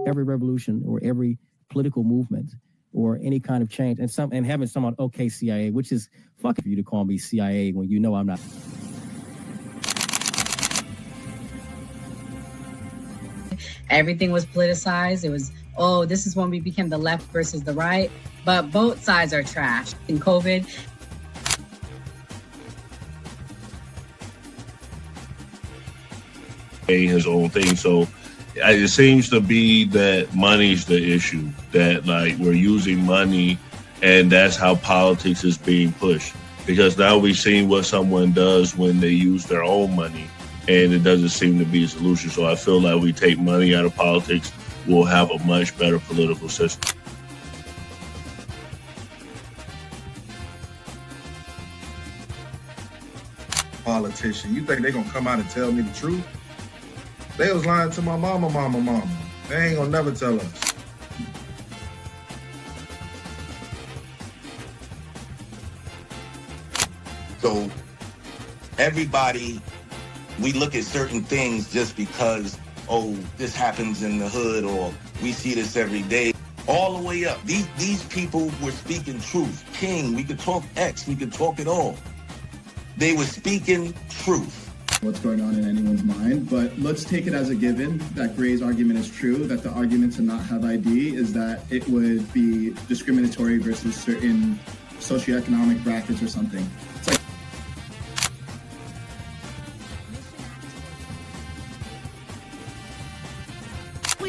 every revolution or every political movement or any kind of change, and having someone, okay, CIA, which is fucking for you to call me CIA when you know I'm not. Everything was politicized. It was, oh, this is when we became the left versus the right. But both sides are trash. In COVID, his own thing. So it seems to be that money's the issue, that like we're using money and that's how politics is being pushed. Because now we've seen what someone does when they use their own money, and it doesn't seem to be a solution. So I feel like we take money out of politics, we'll have a much better political system. Politician, you think they're gonna come out and tell me the truth? They was lying to my mama. They ain't gonna never tell us. So everybody, we look at certain things just because, oh, this happens in the hood or we see this every day. All the way up. These people were speaking truth. King, we could talk X, we could talk it all. They were speaking truth. What's going on in anyone's mind, but let's take it as a given that Gray's argument is true, that the argument to not have ID is that it would be discriminatory versus certain socioeconomic brackets or something. It's like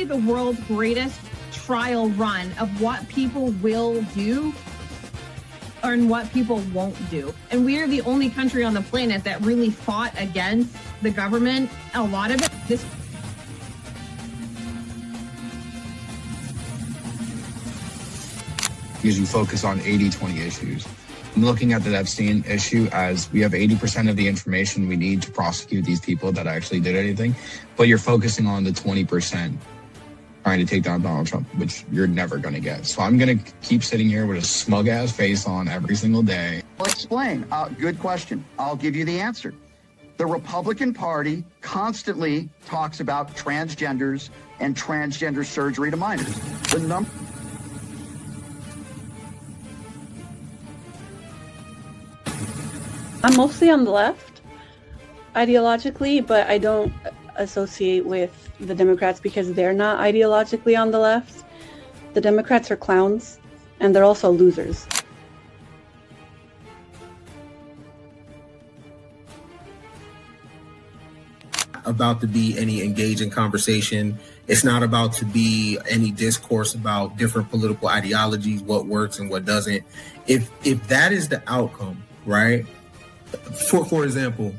the world's greatest trial run of what people will do and what people won't do. And we are the only country on the planet that really fought against the government. A lot of it, because you focus on 80-20 issues. I'm looking at the Epstein issue as we have 80% of the information we need to prosecute these people that actually did anything, but you're focusing on the 20% trying to take down Donald Trump, which you're never going to get. So I'm going to keep sitting here with a smug-ass face on every single day. I'll explain. Good question. I'll give you the answer. The Republican Party constantly talks about transgenders and transgender surgery to minors. I'm mostly on the left, ideologically, but I don't associate with the Democrats because they're not ideologically on the left. The Democrats are clowns, and they're also losers. About to be any engaging conversation. It's not about to be any discourse about different political ideologies, what works and what doesn't. If that is the outcome, right? For example,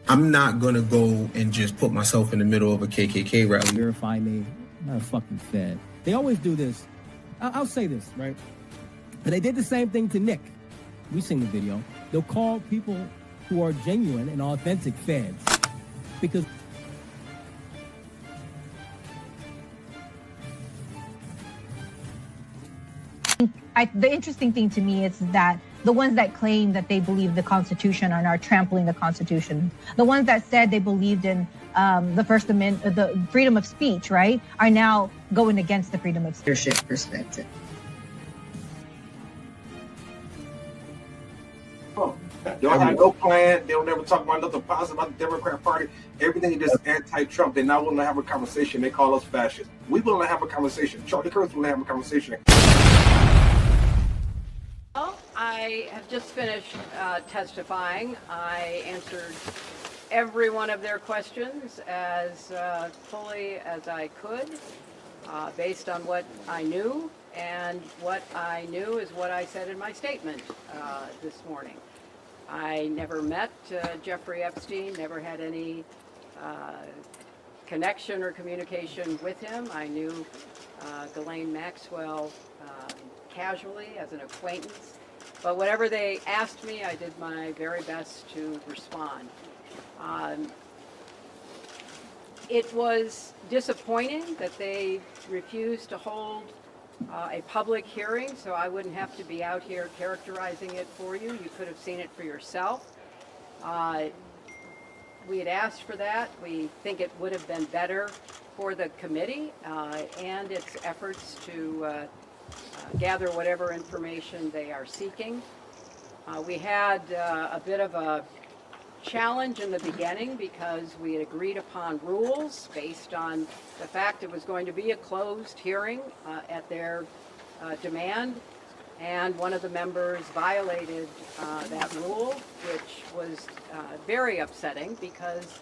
I'm not going to go and just put myself in the middle of a KKK rally. Verify me. I'm not a fucking fed. They always do this. I'll say this, right? And they did the same thing to Nick. We've seen the video. They'll call people who are genuine and authentic feds. Because the interesting thing to me is that the ones that claim that they believe the Constitution are now trampling the Constitution. The ones that said they believed in the First Amendment, the freedom of speech, right, are now going against the freedom of speech. leadership perspective. They don't have no plan. They don't ever talk about nothing positive about the Democrat Party. Everything is just anti-Trump. They're not willing to have a conversation. They call us fascists. We willing to have a conversation. Charlie Kirk's willing to have a conversation. Well, I have just finished testifying. I answered every one of their questions as fully as I could, based on what I knew, and what I knew is what I said in my statement this morning. I never met Jeffrey Epstein, never had any connection or communication with him. I knew Ghislaine Maxwell casually as an acquaintance. But whatever they asked me, I did my very best to respond. It was disappointing that they refused to hold a public hearing, so I wouldn't have to be out here characterizing it for you. You could have seen it for yourself. We had asked for that. We think it would have been better for the committee and its efforts to gather whatever information they are seeking. We had a bit of a challenge in the beginning because we had agreed upon rules based on the fact it was going to be a closed hearing at their demand, and one of the members violated that rule, which was very upsetting because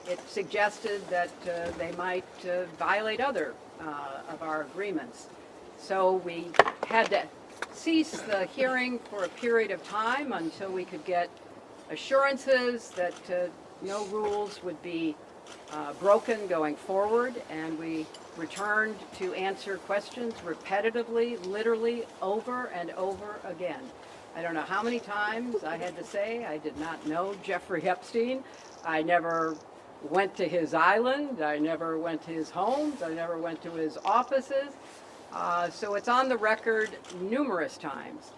it suggested that they might violate other of our agreements. So we had to cease the hearing for a period of time until we could get assurances that no rules would be broken going forward, and we returned to answer questions repetitively, literally over and over again. I don't know how many times I had to say I did not know Jeffrey Epstein. I never went to his island. I never went to his homes. I never went to his offices. So it's on the record numerous times.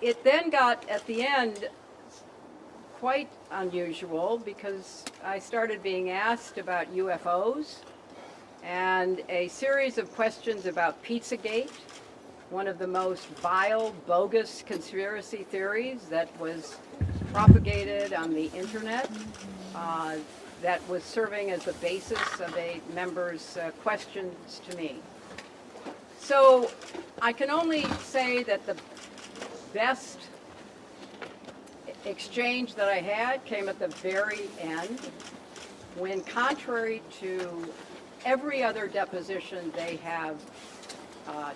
It then got, at the end, quite unusual because I started being asked about UFOs and a series of questions about Pizzagate, one of the most vile, bogus conspiracy theories that was propagated on the internet, that was serving as the basis of a member's questions to me. So I can only say that the best exchange that I had came at the very end, when, contrary to every other deposition they have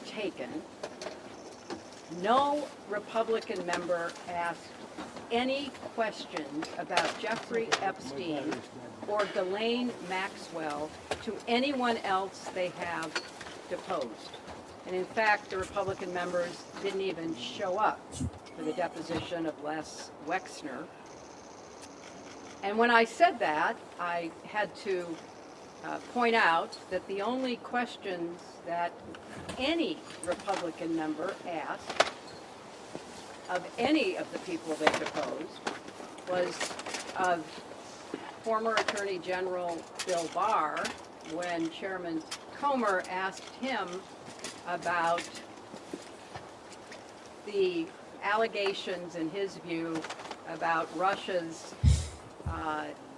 taken, no Republican member asked any questions about Jeffrey Epstein or Ghislaine Maxwell to anyone else they have deposed. And in fact, the Republican members didn't even show up for the deposition of Les Wexner. And when I said that, I had to point out that the only questions that any Republican member asked of any of the people they deposed was of former Attorney General Bill Barr, when Chairman Comer asked him about the allegations, in his view, about Russia's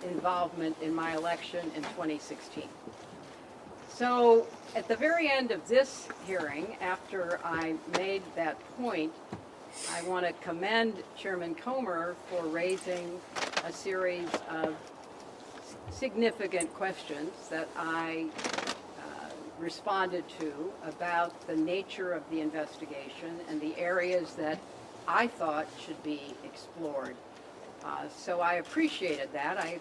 involvement in my election in 2016. So at the very end of this hearing, after I made that point, I want to commend Chairman Comer for raising a series of significant questions that I responded to about the nature of the investigation and the areas that I thought should be explored. So I appreciated that. I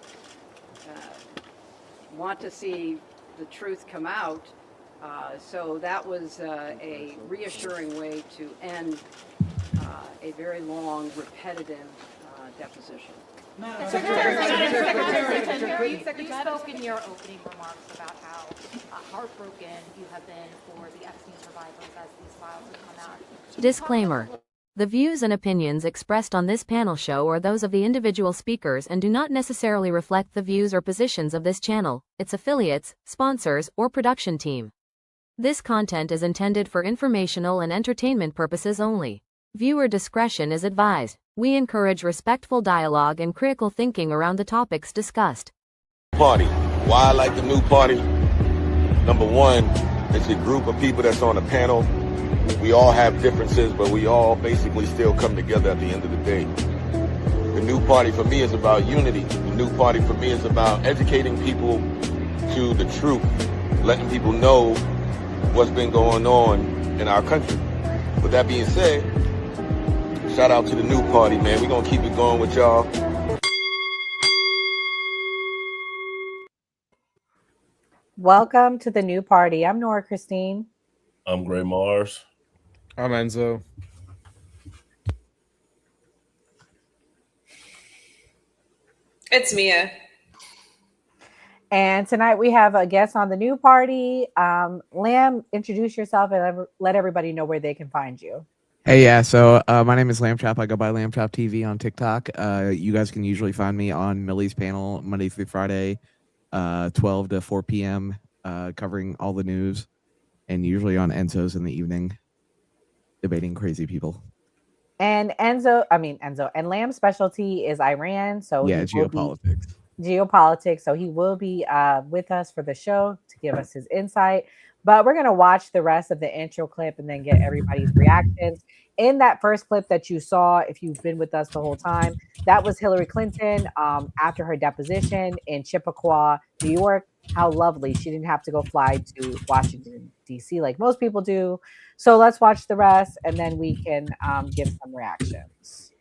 want to see the truth come out. So that was a reassuring way to end a very long, repetitive deposition. Secretary, you spoke in your opening remarks about how heartbroken you have been for the Epstein survivors as these files have come out. Disclaimer. The views and opinions expressed on this panel show are those of the individual speakers and do not necessarily reflect the views or positions of this channel, its affiliates, sponsors, or production team. This content is intended for informational and entertainment purposes only. Viewer discretion is advised. We encourage respectful dialogue and critical thinking around the topics discussed. Party. Why I like the new party? Number one, it's a group of people that's on a panel. We all have differences, but we all basically still come together at the end of the day. The new party for me is about unity. The new party for me is about educating people to the truth, letting people know what's been going on in our country. With that being said, shout out to the new party, man. We're going to keep it going with y'all. Welcome to the new party. I'm Nora Christine. I'm Gray Mars. I'm Enzo. It's Mia. And tonight we have a guest on the new party. Lamb, introduce yourself and let everybody know where they can find you. Hey, yeah. So my name is Lamb Chop. I go by Lamb Chop TV on TikTok. You guys can usually find me on Millie's panel Monday through Friday, 12 to 4 p.m. Covering all the news, and usually on Enzo's in the evening, debating crazy people. And Enzo, and Lamb's specialty is Iran. So Yeah, he will geopolitics. Geopolitics. So he will be with us for the show to give us his insight. But we're going to watch the rest of the intro clip and then get everybody's reactions. In that first clip that you saw, if you've been with us the whole time, that was Hillary Clinton after her deposition in Chippewa, New York. How lovely. She didn't have to go fly to Washington, D.C. like most people do. So let's watch the rest and then we can give some reactions.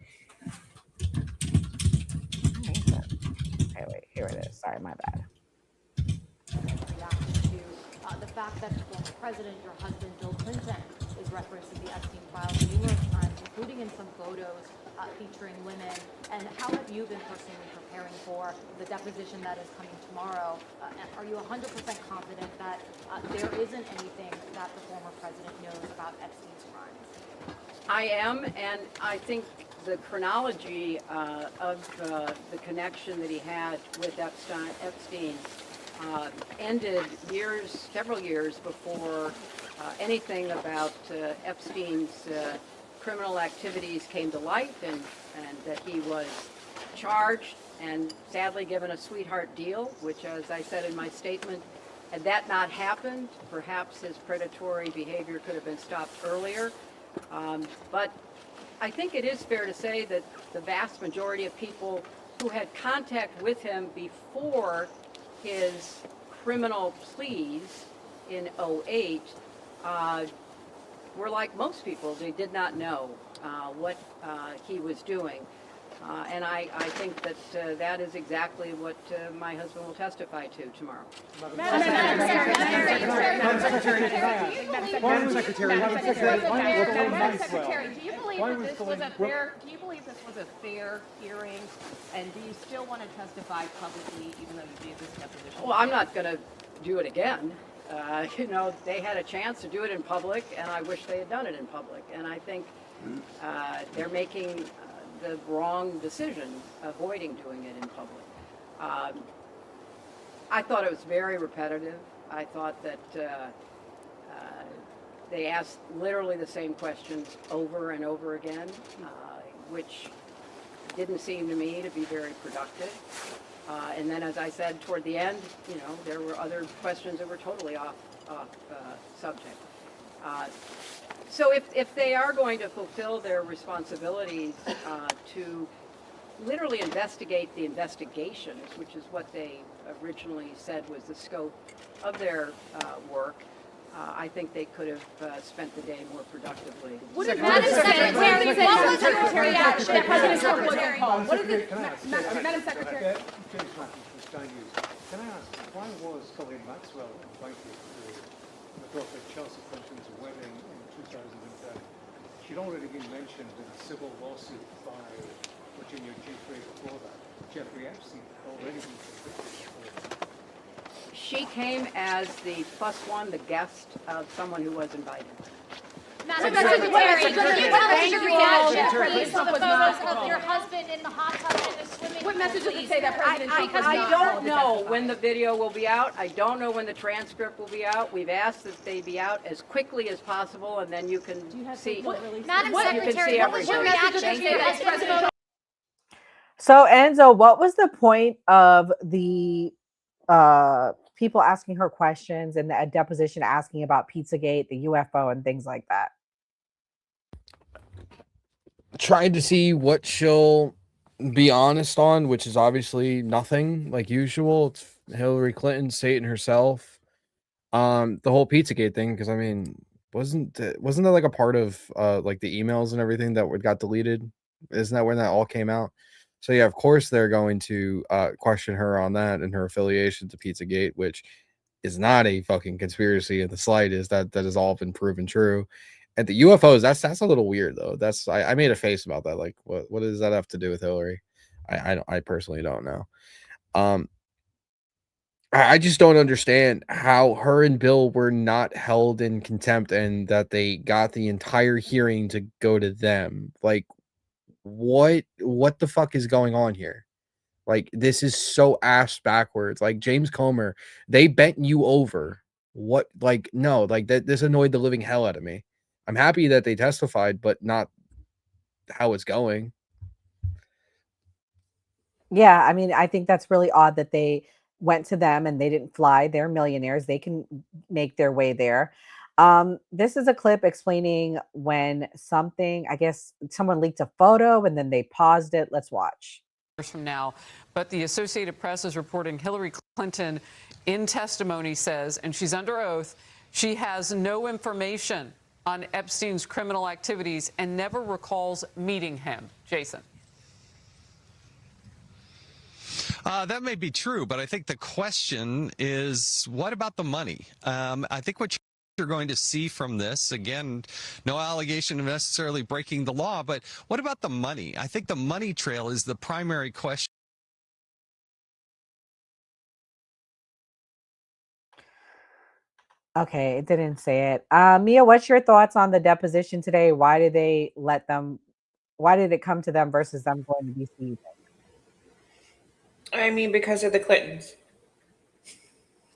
Okay, wait, here it is. Sorry, my bad. The fact that the former president, your husband, Bill Clinton, is referenced in the Epstein files numerous times, including in some photos featuring women. And how have you been personally preparing for the deposition that is coming tomorrow? Are you 100% confident that there isn't anything that the former president knows about Epstein's crimes? I am, and I think the chronology of the connection that he had with Epstein ended several years before anything about Epstein's criminal activities came to light, and that he was charged and sadly given a sweetheart deal, which, as I said in my statement, had that not happened, perhaps his predatory behavior could have been stopped earlier. But I think it is fair to say that the vast majority of people who had contact with him before his criminal pleas in 2008 were like most people. They did not know what he was doing. And I think that that is exactly what my husband will testify to tomorrow. Madam Secretary, do you believe this was a fair hearing, and do you still want to testify publicly, even though you did this deposition? Well, I'm not going to do it again. They had a chance to do it in public, and I wish they had done it in public. And I think they're making the wrong decision, avoiding doing it in public. I thought it was very repetitive. I thought that they asked literally the same questions over and over again, which didn't seem to me to be very productive. And then, as I said, toward the end, there were other questions that were totally off subject. So if they are going to fulfill their responsibilities to literally investigate the investigations, which is what they originally said was the scope of their work, I think they could have spent the day more productively. Madam Secretary, what was your reaction? Madam Secretary. Can I ask, why was Colleen Maxwell invited to the daughter Chelsea Clinton's wedding in 2010? She'd already been mentioned in a civil lawsuit by Virginia Giuffre before that. Jeffrey Epstein had already been convicted before. She came as the +1, the guest of someone who was invited. Madam Secretary, can you tell us your reaction, please, to the photos of your husband in the hot tub in the swimming pool? What message does it say that President Trump has I don't know when the video will be out. I don't know when the transcript will be out. We've asked that they be out as quickly as possible, and then you can see. Madam Secretary, what was your reaction to this President? So Enzo, what was the point of the people asking her questions and the deposition asking about Pizzagate, the UFO, and things like that? Trying to see what she'll be honest on, which is obviously nothing like usual. It's Hillary Clinton, Satan herself. The whole Pizzagate thing, because I mean, wasn't that like a part of like the emails and everything that got deleted? Isn't that when that all came out? So yeah, of course they're going to question her on that and her affiliation to Pizzagate, which is not a fucking conspiracy in the slightest. That has all been proven true. And the UFOs, that's a little weird though. That's I made a face about that. Like, what does that have to do with Hillary? I personally don't know. I just don't understand how her and Bill were not held in contempt and that they got the entire hearing to go to them. Like, what the fuck is going on here? Like, this is so ass backwards. Like, James Comer, they bent you over. What? Like, no, like that. This annoyed the living hell out of me. I'm happy that they testified, but not how it's going. Yeah, I mean, I think that's really odd that they went to them and they didn't fly. They're millionaires. They can make their way there. This is a clip explaining when something, I guess someone leaked a photo and then they paused it. Let's watch. From now, but the Associated Press is reporting Hillary Clinton in testimony says, and she's under oath, she has no information on Epstein's criminal activities and never recalls meeting him. Jason. That may be true, but I think the question is, what about the money? I think what you're going to see from this, again, no allegation of necessarily breaking the law, but what about the money? I think the money trail is the primary question. Okay, it didn't say it. Mia, what's your thoughts on the deposition today? Why did they let them, why did it come to them versus them going to DC? I mean, because of the Clintons.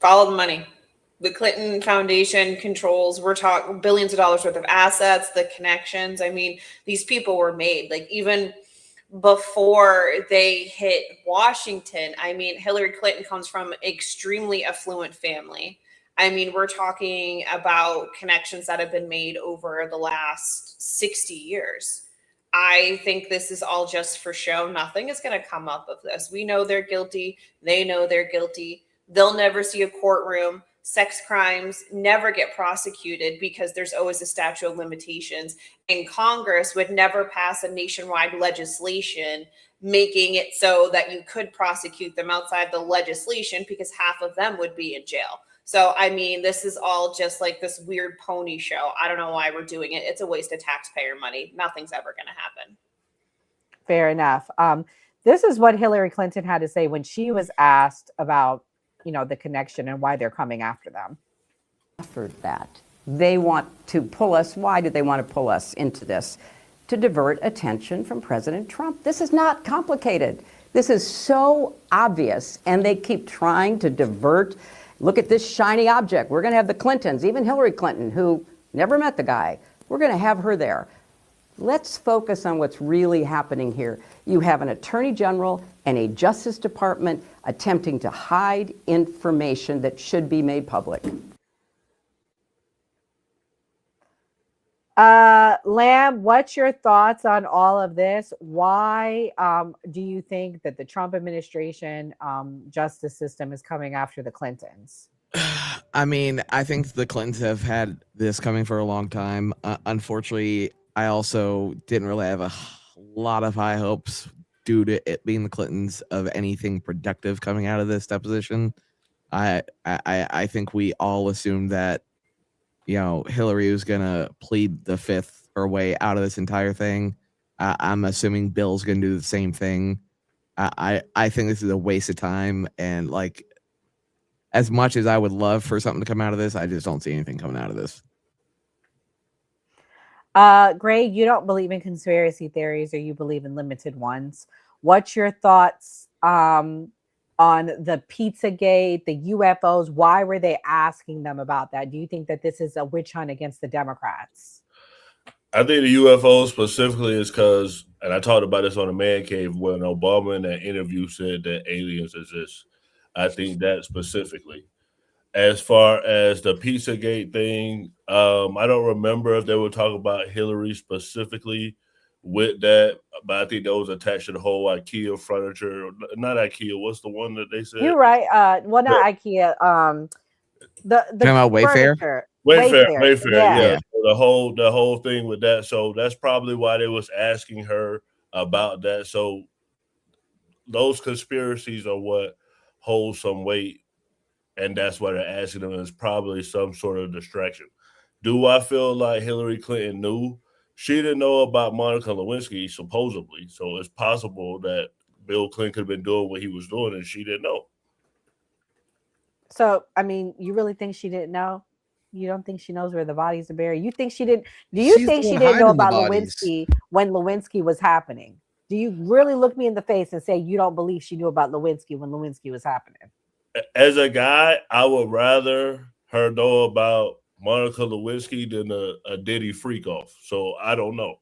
Follow the money. The Clinton Foundation controls, we're talking billions of dollars worth of assets, the connections. I mean, these people were made, like, even before they hit Washington. I mean, Hillary Clinton comes from extremely affluent family. I mean, we're talking about connections that have been made over the last 60 years. I think this is all just for show. Nothing is going to come up of this. We know they're guilty. They know they're guilty. They'll never see a courtroom. Sex crimes never get prosecuted because there's always a statute of limitations. And Congress would never pass a nationwide legislation making it so that you could prosecute them outside the legislation because half of them would be in jail. So, I mean, this is all just like this weird pony show. I don't know why we're doing it. It's a waste of taxpayer money. Nothing's ever going to happen. Fair enough. This is what Hillary Clinton had to say when she was asked about, you know, the connection and why they're coming after them. After that, they want to pull us. Why do they want to pull us into this? To divert attention from President Trump. This is not complicated. This is so obvious, and they keep trying to divert. Look at this shiny object. We're going to have the Clintons, even Hillary Clinton, who never met the guy. We're going to have her there. Let's focus on what's really happening here. You have an attorney general and a Justice Department attempting to hide information that should be made public. Lamb, what's your thoughts on all of this? Why do you think that the Trump administration justice system is coming after the Clintons? I mean, I think the Clintons have had this coming for a long time. Unfortunately, I also didn't really have a lot of high hopes due to it being the Clintons of anything productive coming out of this deposition. I think we all assumed that, you know, Hillary was going to plead the fifth her way out of this entire thing. I'm assuming Bill's going to do the same thing. I think this is a waste of time. And, like, as much as I would love for something to come out of this, I just don't see anything coming out of this. Gray, you don't believe in conspiracy theories, or you believe in limited ones. What's your thoughts on the Pizzagate, the UFOs? Why were they asking them about that? Do you think that this is a witch hunt against the Democrats? I think the UFO specifically is because, and I talked about this on the Man Cave when Obama in that interview said that aliens exist. I think that specifically. As far as the Pizzagate thing, I don't remember if they were talking about Hillary specifically with that, but I think that was attached to the whole IKEA furniture. Not IKEA. What's the one that they said? You're right. Well, not IKEA. The Talking about Wayfair? furniture. Wayfair. Yeah. So the whole thing with that. So that's probably why they was asking her about that. So those conspiracies are what hold some weight, and that's why they're asking them. Is probably some sort of distraction. Do I feel like Hillary Clinton knew? She didn't know about Monica Lewinsky, supposedly. So it's possible that Bill Clinton could have been doing what he was doing and she didn't know. So, I mean, you really think she didn't know? You don't think she knows where the bodies are buried? You think she didn't? Do you think she didn't know about Lewinsky when Lewinsky was happening? Do you really look me in the face and say you don't believe she knew about Lewinsky when Lewinsky was happening? As a guy, I would rather her know about Monica Lewinsky than a Diddy freak off. So I don't know.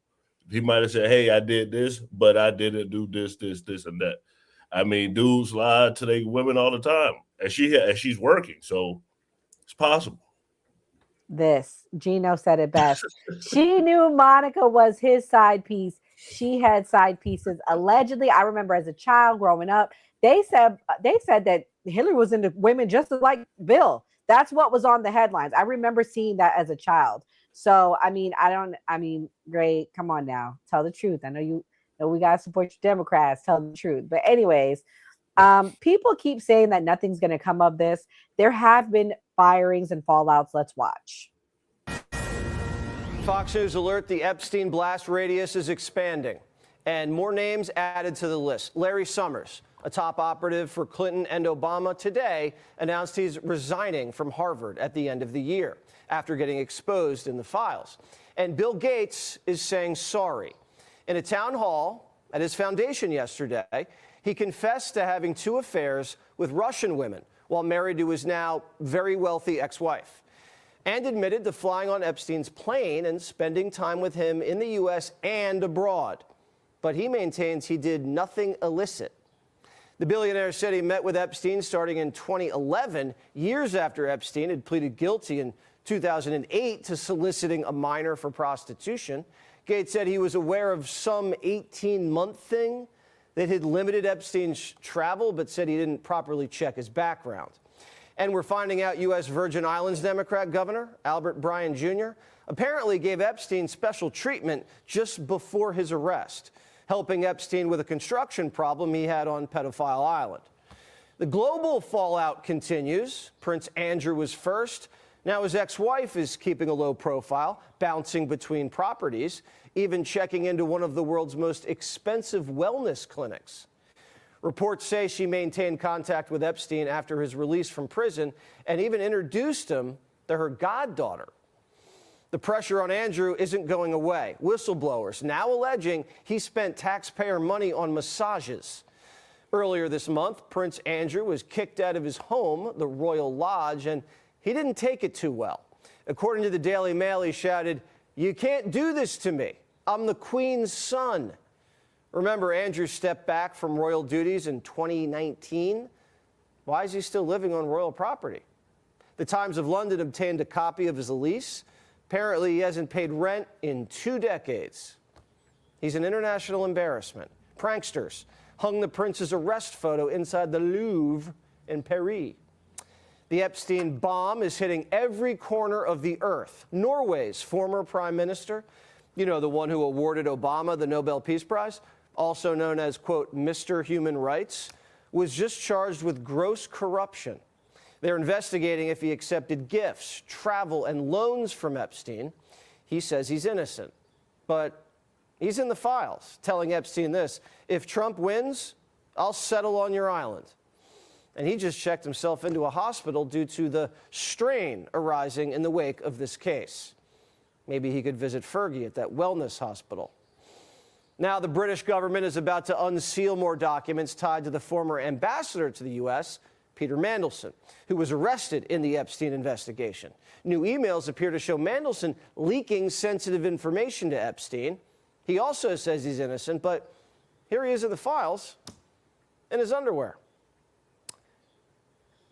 He might have said, "Hey, I did this, but I didn't do this, and that." I mean, dudes lie to their women all the time, and she's working, so it's possible. Gino said it best. She knew Monica was his side piece. She had side pieces. Allegedly, I remember as a child growing up, they said that Hillary was into women just like Bill. That's what was on the headlines. I remember seeing that as a child. So, I mean, great. Come on now. Tell the truth. I know you know we got to support your Democrats. Tell the truth. But anyways, people keep saying that nothing's going to come of this. There have been firings and fallouts. Let's watch. Fox News alert, the Epstein blast radius is expanding and more names added to the list. Larry Summers, a top operative for Clinton and Obama, today announced he's resigning from Harvard at the end of the year after getting exposed in the files. And Bill Gates is saying sorry. In a town hall at his foundation yesterday, he confessed to having 2 affairs with Russian women while married to his now very wealthy ex-wife, and admitted to flying on Epstein's plane and spending time with him in the U.S. and abroad. But he maintains he did nothing illicit. The billionaire said he met with Epstein starting in 2011, years after Epstein had pleaded guilty in 2008 to soliciting a minor for prostitution. Gates said he was aware of some 18-month thing that had limited Epstein's travel, but said he didn't properly check his background. And we're finding out U.S. Virgin Islands Democrat Governor Albert Bryan Jr. apparently gave Epstein special treatment just before his arrest, helping Epstein with a construction problem he had on Pedophile Island. The global fallout continues. Prince Andrew was first. Now his ex-wife is keeping a low profile, bouncing between properties, even checking into one of the world's most expensive wellness clinics. Reports say she maintained contact with Epstein after his release from prison and even introduced him to her goddaughter. The pressure on Andrew isn't going away. Whistleblowers now alleging he spent taxpayer money on massages. Earlier this month, Prince Andrew was kicked out of his home, the Royal Lodge, and he didn't take it too well. According to the Daily Mail, he shouted, "You can't do this to me. I'm the Queen's son." Remember, Andrew stepped back from royal duties in 2019. Why is he still living on royal property? The Times of London obtained a copy of his lease. Apparently, he hasn't paid rent in 2 decades. He's an international embarrassment. Pranksters hung the prince's arrest photo inside the Louvre in Paris. The Epstein bomb is hitting every corner of the earth. Norway's former prime minister, you know, the one who awarded Obama the Nobel Peace Prize, also known as, quote, Mr. Human Rights, was just charged with gross corruption. They're investigating if he accepted gifts, travel, and loans from Epstein. He says he's innocent, but he's in the files, telling Epstein this: "If Trump wins, I'll settle on your island." And he just checked himself into a hospital due to the strain arising in the wake of this case. Maybe he could visit Fergie at that wellness hospital. Now, the British government is about to unseal more documents tied to the former ambassador to the U.S., Peter Mandelson, who was arrested in the Epstein investigation. New emails appear to show Mandelson leaking sensitive information to Epstein. He also says he's innocent, but here he is in the files in his underwear.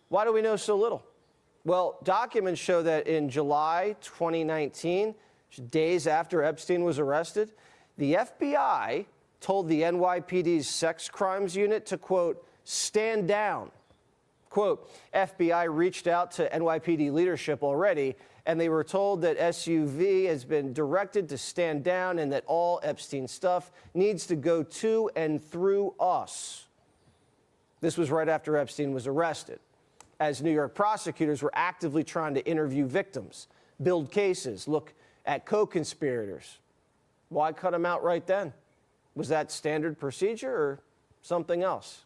Why do we know so little? Well, documents show that in July 2019, days after Epstein was arrested, the FBI told the NYPD's sex crimes unit to, quote, stand down. Quote, FBI reached out to NYPD leadership already, and they were told that SUV has been directed to stand down and that all Epstein stuff needs to go to and through us. This was right after Epstein was arrested, as New York prosecutors were actively trying to interview victims, build cases, look at co-conspirators. Why cut him out right then? Was that standard procedure or something else?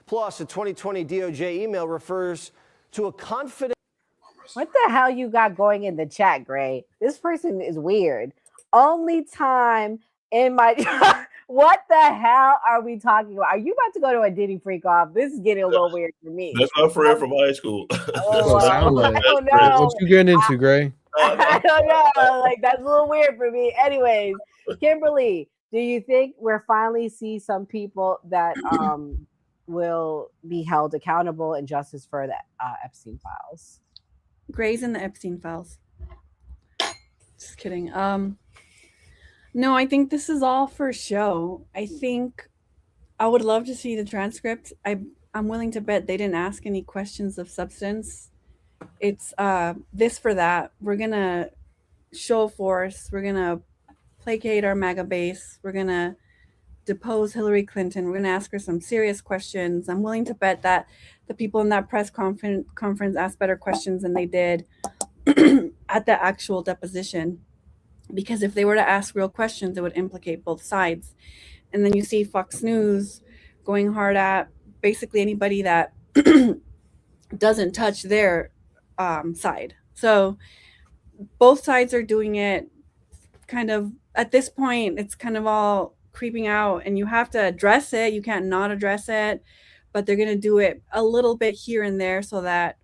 Plus, a 2020 DOJ email refers to a confidential... What the hell you got going in the chat, Gray? This person is weird. Only time in my What the hell are we talking about? Are you about to go to a Diddy freak off? This is getting a little weird for me. That's my friend from high school. Oh, I don't know. What you getting into, Gray? I don't know. Like, that's a little weird for me. Anyways, Kimberly, do you think we're finally see some people that will be held accountable in justice for the Epstein files? Gray's in the Epstein files. Just kidding. No, I think this is all for show. I think I would love to see the transcript. I'm willing to bet they didn't ask any questions of substance. It's this for that. We're gonna show force. We're gonna placate our MAGA base. We're gonna depose Hillary Clinton. We're gonna ask her some serious questions. I'm willing to bet that the people in that press conference asked better questions than they did at the actual deposition. Because if they were to ask real questions, it would implicate both sides. And then you see Fox News going hard at basically anybody that doesn't touch their side. So both sides are doing it kind of, at this point, it's kind of all creeping out, and you have to address it. You can't not address it, but they're going to do it a little bit here and there so that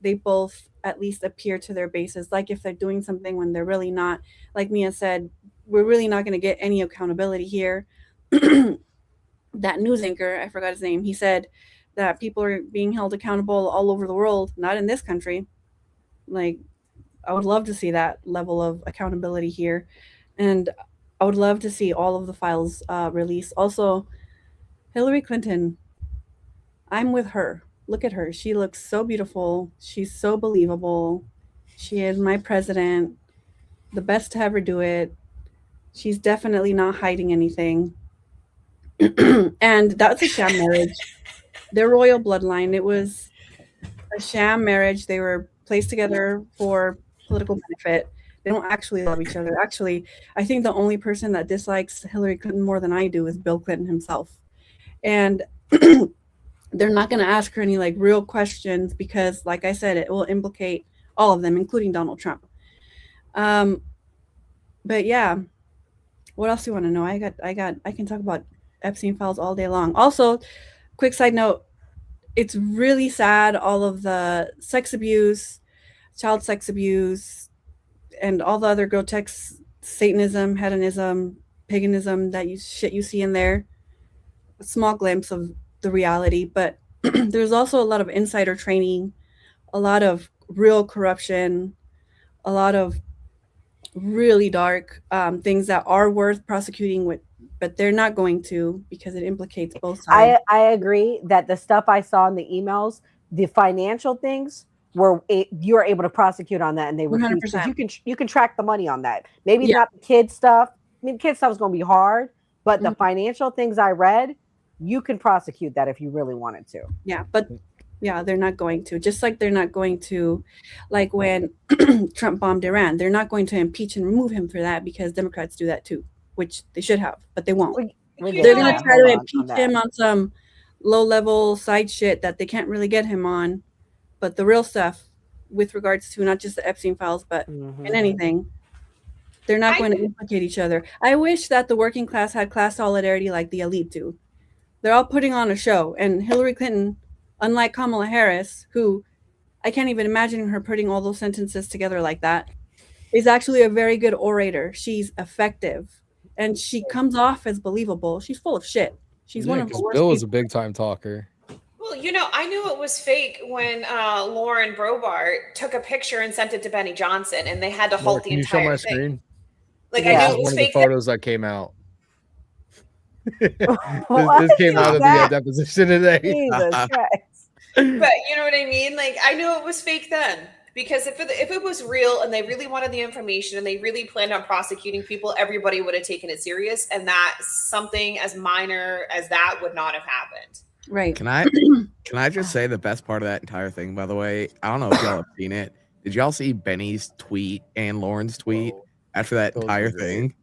they both at least appear to their bases. Like if they're doing something when they're really not, like Mia said, we're really not going to get any accountability here. That news anchor, I forgot his name, he said that people are being held accountable all over the world, not in this country. Like, I would love to see that level of accountability here. And I would love to see all of the files released. Also, Hillary Clinton, I'm with her. Look at her. She looks so beautiful. She's so believable. She is my president, the best to ever do it. She's definitely not hiding anything. And that's a sham marriage. Their royal bloodline, it was a sham marriage. They were placed together for political benefit. They don't actually love each other. Actually, I think the only person that dislikes Hillary Clinton more than I do is Bill Clinton himself. And they're not going to ask her any like real questions because, like I said, it will implicate all of them, including Donald Trump. But yeah, what else do you want to know? I can talk about Epstein files all day long. Also, quick side note, it's really sad, all of the sex abuse, child sex abuse, and all the other grotesque Satanism, hedonism, paganism that you see in there. A small glimpse of the reality, but there's also a lot of insider training, a lot of real corruption, a lot of really dark things that are worth prosecuting with, but they're not going to because it implicates both sides. I agree that the stuff I saw in the emails, the financial things, you were able to prosecute on that, and they were 100%. You can track the money on that. Maybe Yeah. not the kid stuff. I mean, kid stuff is going to be hard, but the financial things I read, you can prosecute that if you really wanted to. Yeah, but yeah, they're not going to. Just like they're not going to, like when Trump bombed Iran, they're not going to impeach and remove him for that because Democrats do that too, which they should have, but they won't. They're going to try to impeach him on some low-level side shit that they can't really get him on. But the real stuff, with regards to not just the Epstein files, but in anything, they're not going to implicate each other. I wish that the working class had class solidarity like the elite do. They're all putting on a show, and Hillary Clinton, unlike Kamala Harris, who I can't even imagine her putting all those sentences together like that, is actually a very good orator. She's effective, and she comes off as believable. She's full of shit. She's one of the worst Bill is people. a big time talker. Well, you know, I knew it was fake when Lauren Brobart took a picture and sent it to Benny Johnson, and they had to halt the Can you show entire my thing. screen? Like, This I is knew it was one of the fake. photos that came out. What this came is out of the that? deposition today. Jesus Christ. But you know what I mean? Like, I knew it was fake then. Because if it was real and they really wanted the information and they really planned on prosecuting people, everybody would have taken it serious. And that something as minor as that would not have happened. Right. Can I just say the best part of that entire thing, by the way? I don't know if y'all have seen it. Did y'all see Benny's tweet and Lauren's tweet after that entire thing?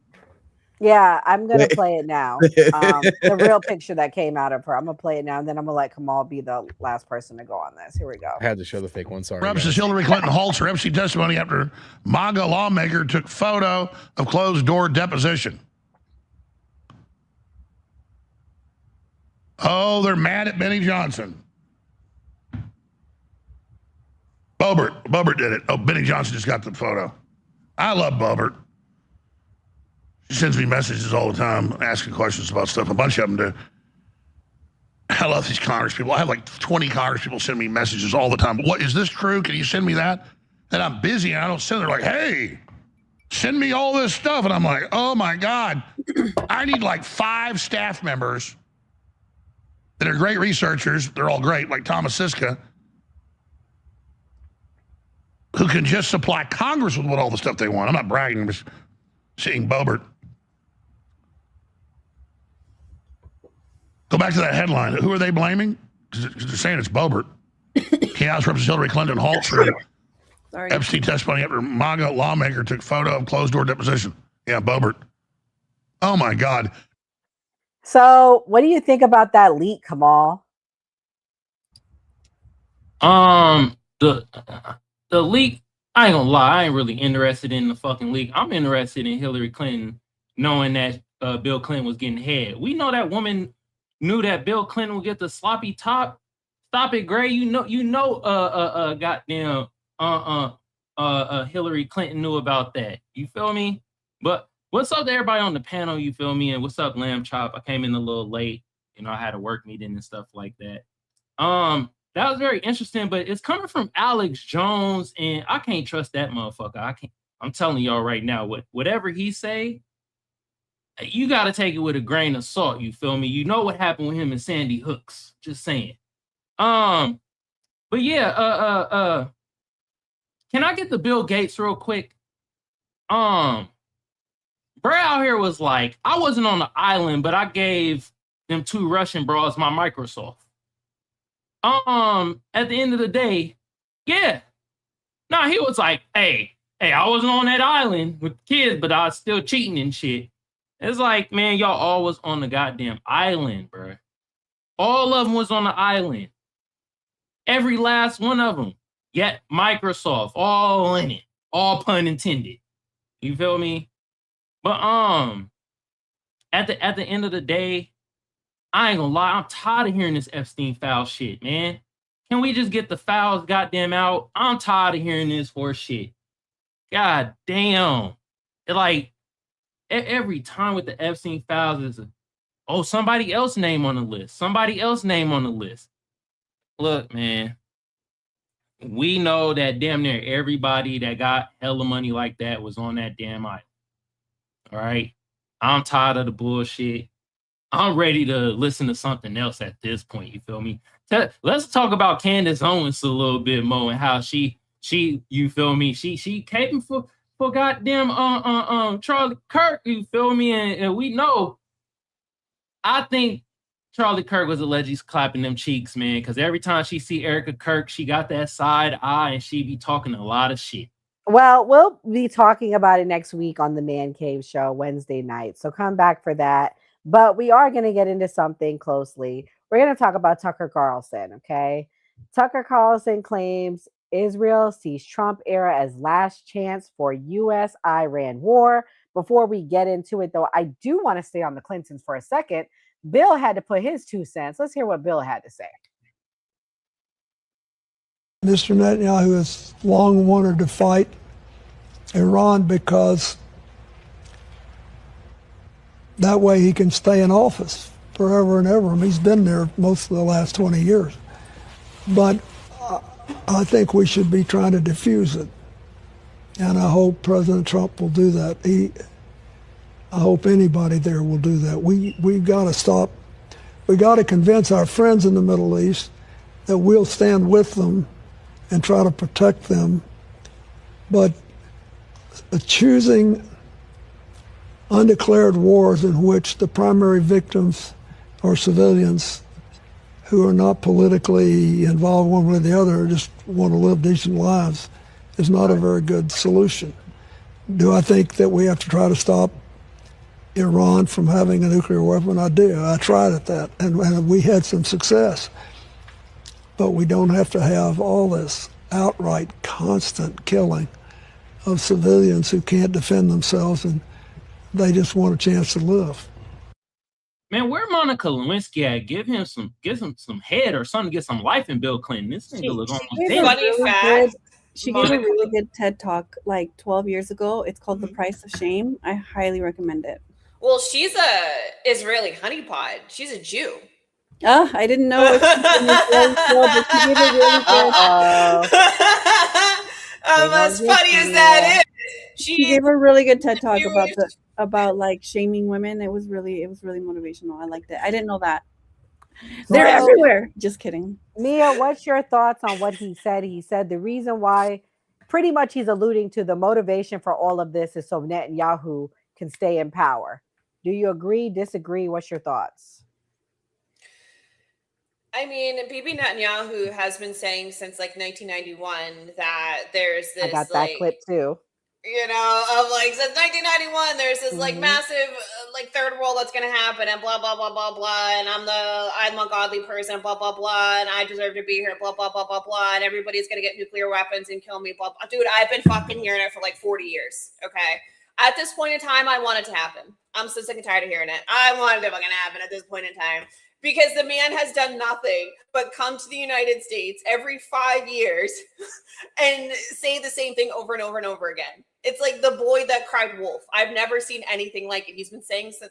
Yeah, I'm going to play it now. The real picture that came out of her. I'm going to play it now, and then I'm going to let Kamal be the last person to go on this. Here we go. I had to show the fake one. Sorry. Says Hillary Clinton halts her Epstein testimony after MAGA lawmaker took photo of closed door deposition. Oh, they're mad at Benny Johnson. Boebert did it. Oh, Benny Johnson just got the photo. I love Boebert. She sends me messages all the time asking questions about stuff. A bunch of them do. I love these Congress people. I have like 20 Congress people send me messages all the time. What, is this true? Can you send me that? And I'm busy and I don't send. They're like, hey, send me all this stuff. And I'm like, oh my God. I need like 5 staff members that are great researchers. They're all great, like Thomas Siska, who can just supply Congress with all the stuff they want. I'm not bragging, I'm just seeing Boebert. Go back to that headline. Who are they blaming? Because they're saying it's Boebert. House Representative Hillary Clinton halts for Epstein testimony after MAGA lawmaker took photo of closed-door deposition. Yeah, Boebert. Oh, my God. So what do you think about that leak, Kamal? The leak, I ain't gonna lie, I ain't really interested in the fucking leak. I'm interested in Hillary Clinton knowing that Bill Clinton was getting head. We know that woman knew that Bill Clinton would get the sloppy top. Stop it, Gray. Goddamn Hillary Clinton knew about that. You feel me? But what's up to everybody on the panel, you feel me? And what's up, Lamb Chop? I came in a little late. You know, I had a work meeting and stuff like that. That was very interesting, but it's coming from Alex Jones, and I can't trust that motherfucker. I'm telling y'all right now, whatever he say, you got to take it with a grain of salt. You feel me? You know what happened with him and Sandy Hooks. Just saying. But yeah, can I get the Bill Gates real quick? Bro out here was like, I wasn't on the island, but I gave them 2 Russian bras my Microsoft. At the end of the day, yeah. Nah, he was like, hey, I wasn't on that island with kids, but I was still cheating and shit. It's like, man, y'all always on the goddamn island, bro. All of them was on the island. Every last one of them. Yet Microsoft, all in it. All pun intended. You feel me? But at the end of the day, I ain't gonna lie, I'm tired of hearing this Epstein file shit, man. Can we just get the files goddamn out? I'm tired of hearing this horse shit. God damn. Like, every time with the Epstein files is somebody else name on the list. Somebody else name on the list. Look, man. We know that damn near everybody that got hella money like that was on that damn island. All right? I'm tired of the bullshit. I'm ready to listen to something else at this point. You feel me? Let's talk about Candace Owens a little bit more and how she you feel me? She came for goddamn Charlie Kirk. You feel me? And we know. I think Charlie Kirk was allegedly clapping them cheeks, man. Because every time she see Erica Kirk, she got that side eye and she be talking a lot of shit. Well, we'll be talking about it next week on the Man Cave Show Wednesday night. So come back for that. But we are going to get into something closely. We're going to talk about Tucker Carlson, okay? Tucker Carlson claims Israel sees Trump era as last chance for U.S.-Iran war. Before we get into it, though, I do want to stay on the Clintons for a second. Bill had to put his 2 cents. Let's hear what Bill had to say. Mr. Netanyahu has long wanted to fight Iran because that way he can stay in office forever and ever. I mean, he's been there most of the last 20 years. But I think we should be trying to diffuse it. And I hope President Trump will do that. I hope anybody there will do that. We've got to stop. We got to convince our friends in the Middle East that we'll stand with them and try to protect them. But choosing undeclared wars in which the primary victims are civilians who are not politically involved one way or the other, just want to live decent lives, is not a very good solution. Do I think that we have to try to stop Iran from having a nuclear weapon? I do. I tried at that, and we had some success. But we don't have to have all this outright, constant killing of civilians who can't defend themselves and they just want a chance to live. Man, where Monica Lewinsky at? Give him some head or something. Get some life in Bill Clinton. This nigga look almost dead. She gave a really good TED talk like 12 years ago. It's called The Price of Shame. I highly recommend it. Well, she's a Israeli honeypot. She's a Jew. I didn't know. As funny as that is, she gave a really good TED talk about like shaming women. It was really motivational. I liked it. I didn't know that. They're everywhere. Just kidding. Mia, what's your thoughts on what he said? He said the reason why, pretty much he's alluding to the motivation for all of this is so Netanyahu can stay in power. Do you agree, disagree? What's your thoughts? I mean, Bibi Netanyahu has been saying since like 1991 that there's this. I got that clip too. You know, of like since 1991, there's this like massive like third world that's gonna happen, and blah blah blah blah blah, and I'm a godly person, blah blah blah, and I deserve to be here, blah blah blah blah blah, and everybody's gonna get nuclear weapons and kill me, blah blah. Dude, I've been fucking hearing it for like 40 years. Okay, at this point in time, I want it to happen. I'm so sick and tired of hearing it. I want it to fucking happen at this point in time. Because the man has done nothing but come to the United States every 5 years and say the same thing over and over and over again. It's like the boy that cried wolf. I've never seen anything like it. He's been saying the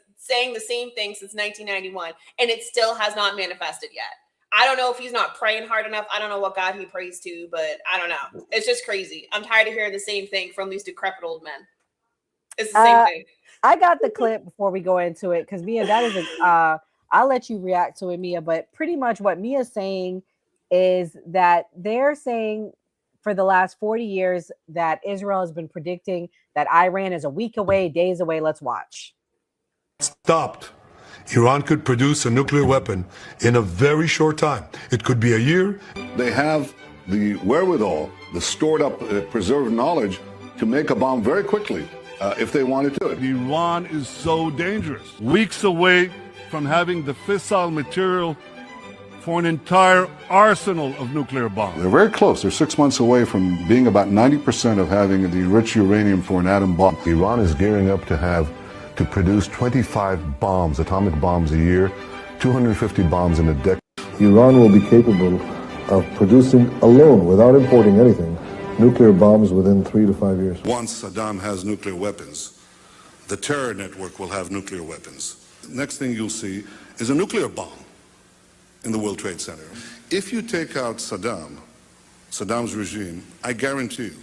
same thing since 1991, and it still has not manifested yet. I don't know if he's not praying hard enough. I don't know what God he prays to, but I don't know. It's just crazy. I'm tired of hearing the same thing from these decrepit old men. It's the same thing. I got the clip before we go into it because Mia, that is I'll let you react to it, Mia, but pretty much what Mia's saying is that they're saying for the last 40 years that Israel has been predicting that Iran is a week away, days away. Let's watch. Stopped. Iran could produce a nuclear weapon in a very short time. It could be a year. They have the wherewithal, the stored up, preserved knowledge to make a bomb very quickly if they wanted to. Iran is so dangerous. Weeks away from having the fissile material for an entire arsenal of nuclear bombs. They're very close. They're 6 months away from being about 90% of having the enriched uranium for an atom bomb. Iran is gearing up to produce 25 bombs, atomic bombs a year, 250 bombs in a decade. Iran will be capable of producing alone, without importing anything, nuclear bombs within 3 to 5 years. Once Saddam has nuclear weapons, the terror network will have nuclear weapons. Next thing you'll see is a nuclear bomb in the World Trade Center. If you take out Saddam's regime, I guarantee you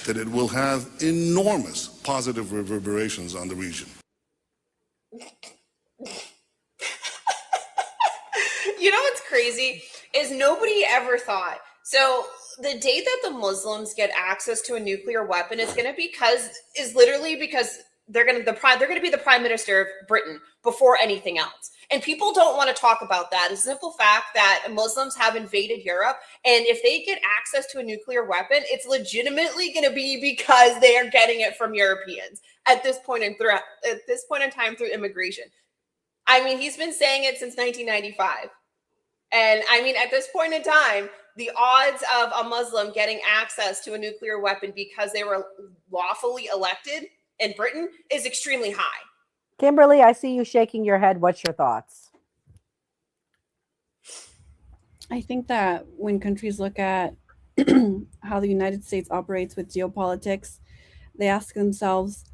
that it will have enormous positive reverberations on the region. You know what's crazy is nobody ever thought. So the day that the Muslims get access to a nuclear weapon is literally because they're going to be the prime minister of Britain before anything else. And people don't want to talk about that. It's a simple fact that Muslims have invaded Europe. And if they get access to a nuclear weapon, it's legitimately going to be because they are getting it from Europeans at this point in time through immigration. I mean, he's been saying it since 1995. And I mean, at this point in time, the odds of a Muslim getting access to a nuclear weapon because they were lawfully elected in Britain is extremely high. Kimberly, I see you shaking your head. What's your thoughts? I think that when countries look at how the United States operates with geopolitics, they ask themselves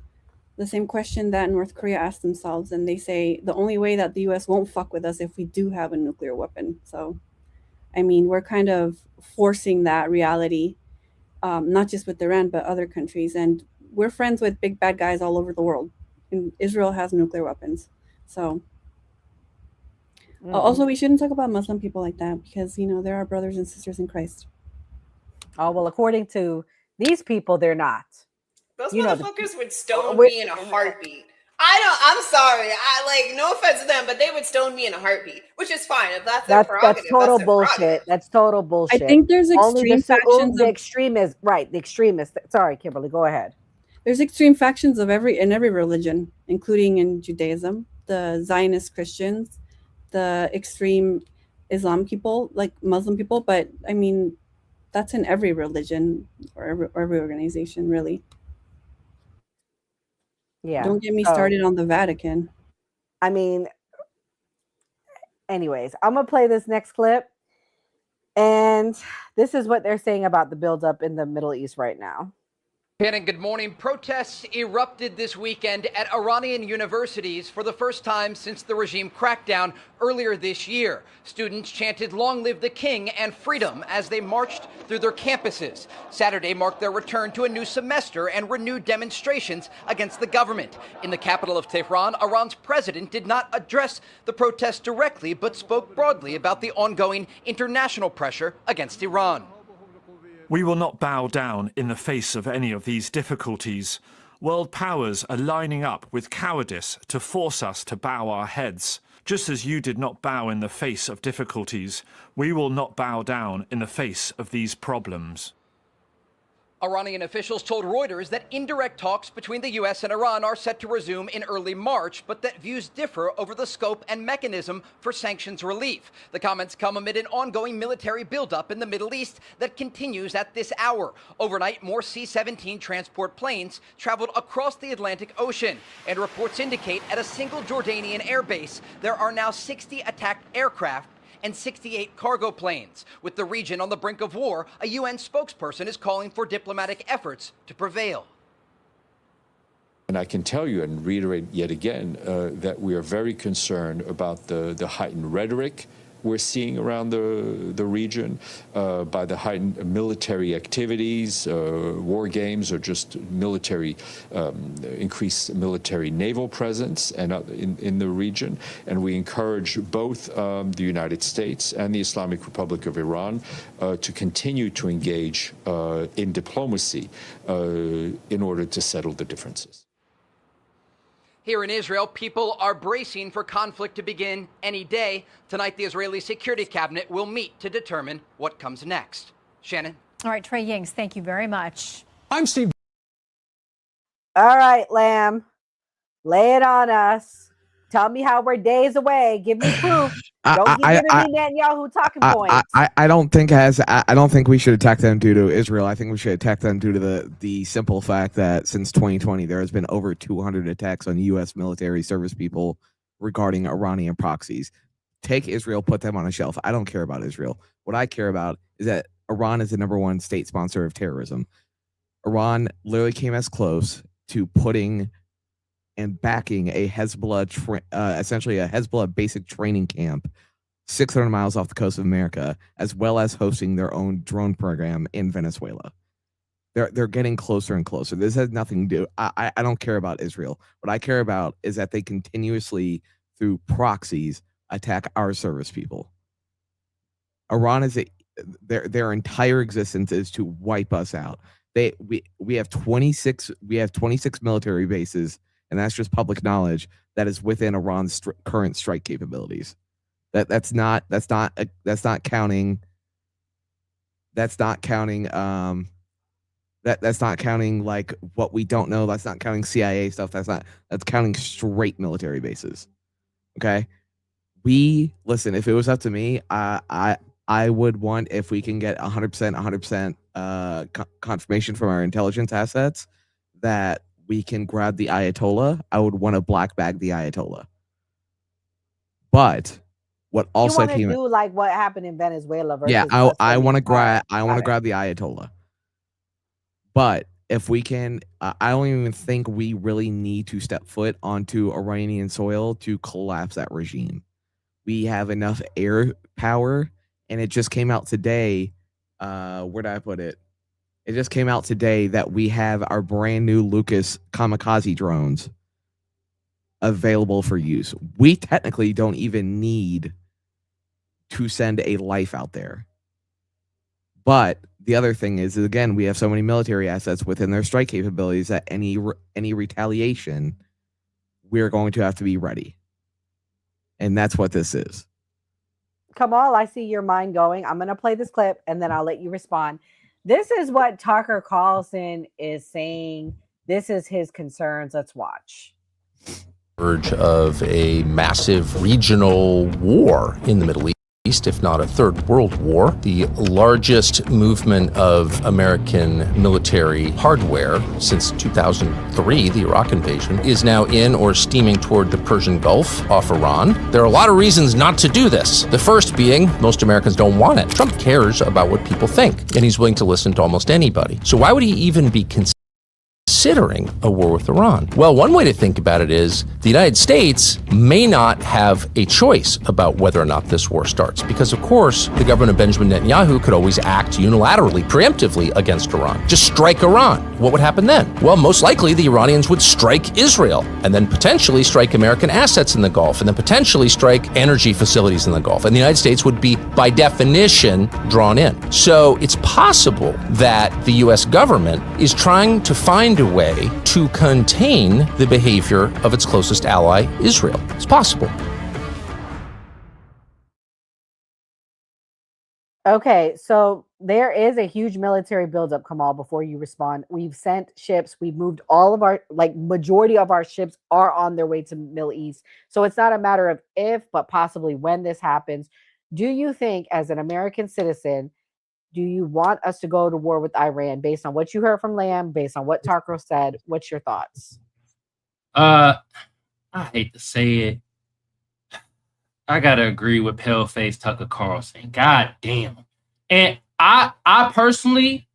the same question that North Korea asked themselves, and they say the only way that the US won't fuck with us if we do have a nuclear weapon. So, I mean, we're kind of forcing that reality, not just with Iran, but other countries. And we're friends with big bad guys all over the world. And Israel has nuclear weapons. So also, we shouldn't talk about Muslim people like that because, you know, they're our brothers and sisters in Christ. Oh, well, according to these people, they're not. Those motherfuckers would stone me in a heartbeat. I'm sorry. No offense to them, but they would stone me in a heartbeat, which is fine. If that's their prerogative. That's total bullshit. That's total bullshit. I think there's extreme factions. The extremists, right? The extremists. Sorry, Kimberly, go ahead. There's extreme factions of every religion, including in Judaism, the Zionist Christians, the extreme Islam people, like Muslim people. But I mean, that's in every religion or every organization, really. Yeah. Don't get me started on the Vatican. I mean, Anyways, I'm going to play this next clip. And this is what they're saying about the buildup in the Middle East right now. Shannon, good morning. Protests erupted this weekend at Iranian universities for the first time since the regime crackdown earlier this year. Students chanted "Long live the King" and freedom as they marched through their campuses. Saturday marked their return to a new semester and renewed demonstrations against the government. In the capital of Tehran, Iran's president did not address the protests directly, but spoke broadly about the ongoing international pressure against Iran. We will not bow down in the face of any of these difficulties. World powers are lining up with cowardice to force us to bow our heads. Just as you did not bow in the face of difficulties, we will not bow down in the face of these problems. Iranian officials told Reuters that indirect talks between the U.S. and Iran are set to resume in early March, but that views differ over the scope and mechanism for sanctions relief. The comments come amid an ongoing military buildup in the Middle East that continues at this hour. Overnight, more C-17 transport planes traveled across the Atlantic Ocean, and reports indicate at a single Jordanian airbase there are now 60 attacked aircraft and 68 cargo planes. With the region on the brink of war, a UN spokesperson is calling for diplomatic efforts to prevail. And I can tell you and reiterate yet again that we are very concerned about the heightened rhetoric we're seeing around the region, by the heightened military activities, war games, or just military, increased military naval presence and in the region. And we encourage both the United States and the Islamic Republic of Iran to continue to engage in diplomacy in order to settle the differences. Here in Israel, people are bracing for conflict to begin any day. Tonight, the Israeli Security Cabinet will meet to determine what comes next. Shannon? All right, Trey Yings, thank you very much. I'm Steve. All right, Lamb. Lay it on us. Tell me how we're days away. Give me proof. Don't give me Netanyahu talking points. I don't think we should attack them due to Israel. I think we should attack them due to the simple fact that since 2020 there has been over 200 attacks on U.S. military service people regarding Iranian proxies. Take Israel, put them on a shelf. I don't care about Israel. What I care about is that Iran is the #1 state sponsor of terrorism. Iran literally came as close to putting and backing a Hezbollah, essentially a Hezbollah basic training camp 600 miles off the coast of America, as well as hosting their own drone program in Venezuela. They're getting closer and closer. This has nothing to do. I don't care about Israel. What I care about is that they continuously, through proxies, attack our service people. Iran is their entire existence is to wipe us out. We have 26 military bases. And that's just public knowledge that is within Iran's current strike capabilities. That's not counting like what we don't know. That's not counting CIA stuff. That's counting straight military bases. Okay. Listen, if it was up to me, I would want, if we can get 100% confirmation from our intelligence assets that we can grab the Ayatollah, I would want to black bag the Ayatollah. But what also you want to do like what happened in Venezuela versus I want to grab the Ayatollah. But if we can, I don't even think we really need to step foot onto Iranian soil to collapse that regime. We have enough air power, and it just came out today. Where did I put it? It just came out today that we have our brand new Lucas kamikaze drones available for use. We technically don't even need to send a life out there. But the other thing is again, we have so many military assets within their strike capabilities that any retaliation, we're going to have to be ready. And that's what this is. Kamal, I see your mind going. I'm going to play this clip and then I'll let you respond. This is what Tucker Carlson is saying. This is his concerns. Let's watch. Urge of a massive regional war in the Middle East. if not a third world war. The largest movement of American military hardware since 2003, the Iraq invasion, is now in or steaming toward the Persian Gulf off Iran. There are a lot of reasons not to do this. The first being most Americans don't want it. Trump cares about what people think, and he's willing to listen to almost anybody. So why would he even be considering a war with Iran? Well, one way to think about it is the United States may not have a choice about whether or not this war starts, because of course the government of Benjamin Netanyahu could always act unilaterally, preemptively against Iran. Just strike Iran. What would happen then? Well, most likely the Iranians would strike Israel, and then potentially strike American assets in the Gulf, and then potentially strike energy facilities in the Gulf. And the United States would be, by definition, drawn in. So it's possible that the US government is trying to find a way to contain the behavior of its closest ally, Israel. It's possible. Okay, so there is a huge military buildup, Kamal, before you respond. We've sent ships. We've moved all of our, majority of our ships are on their way to Middle East. So it's not a matter of if, but possibly when this happens. Do you think, as an American citizen, do you want us to go to war with Iran based on what you heard from Lamb, based on what Tucker said? What's your thoughts? I hate to say it. I gotta agree with Paleface Tucker Carlson. God damn. And I personally,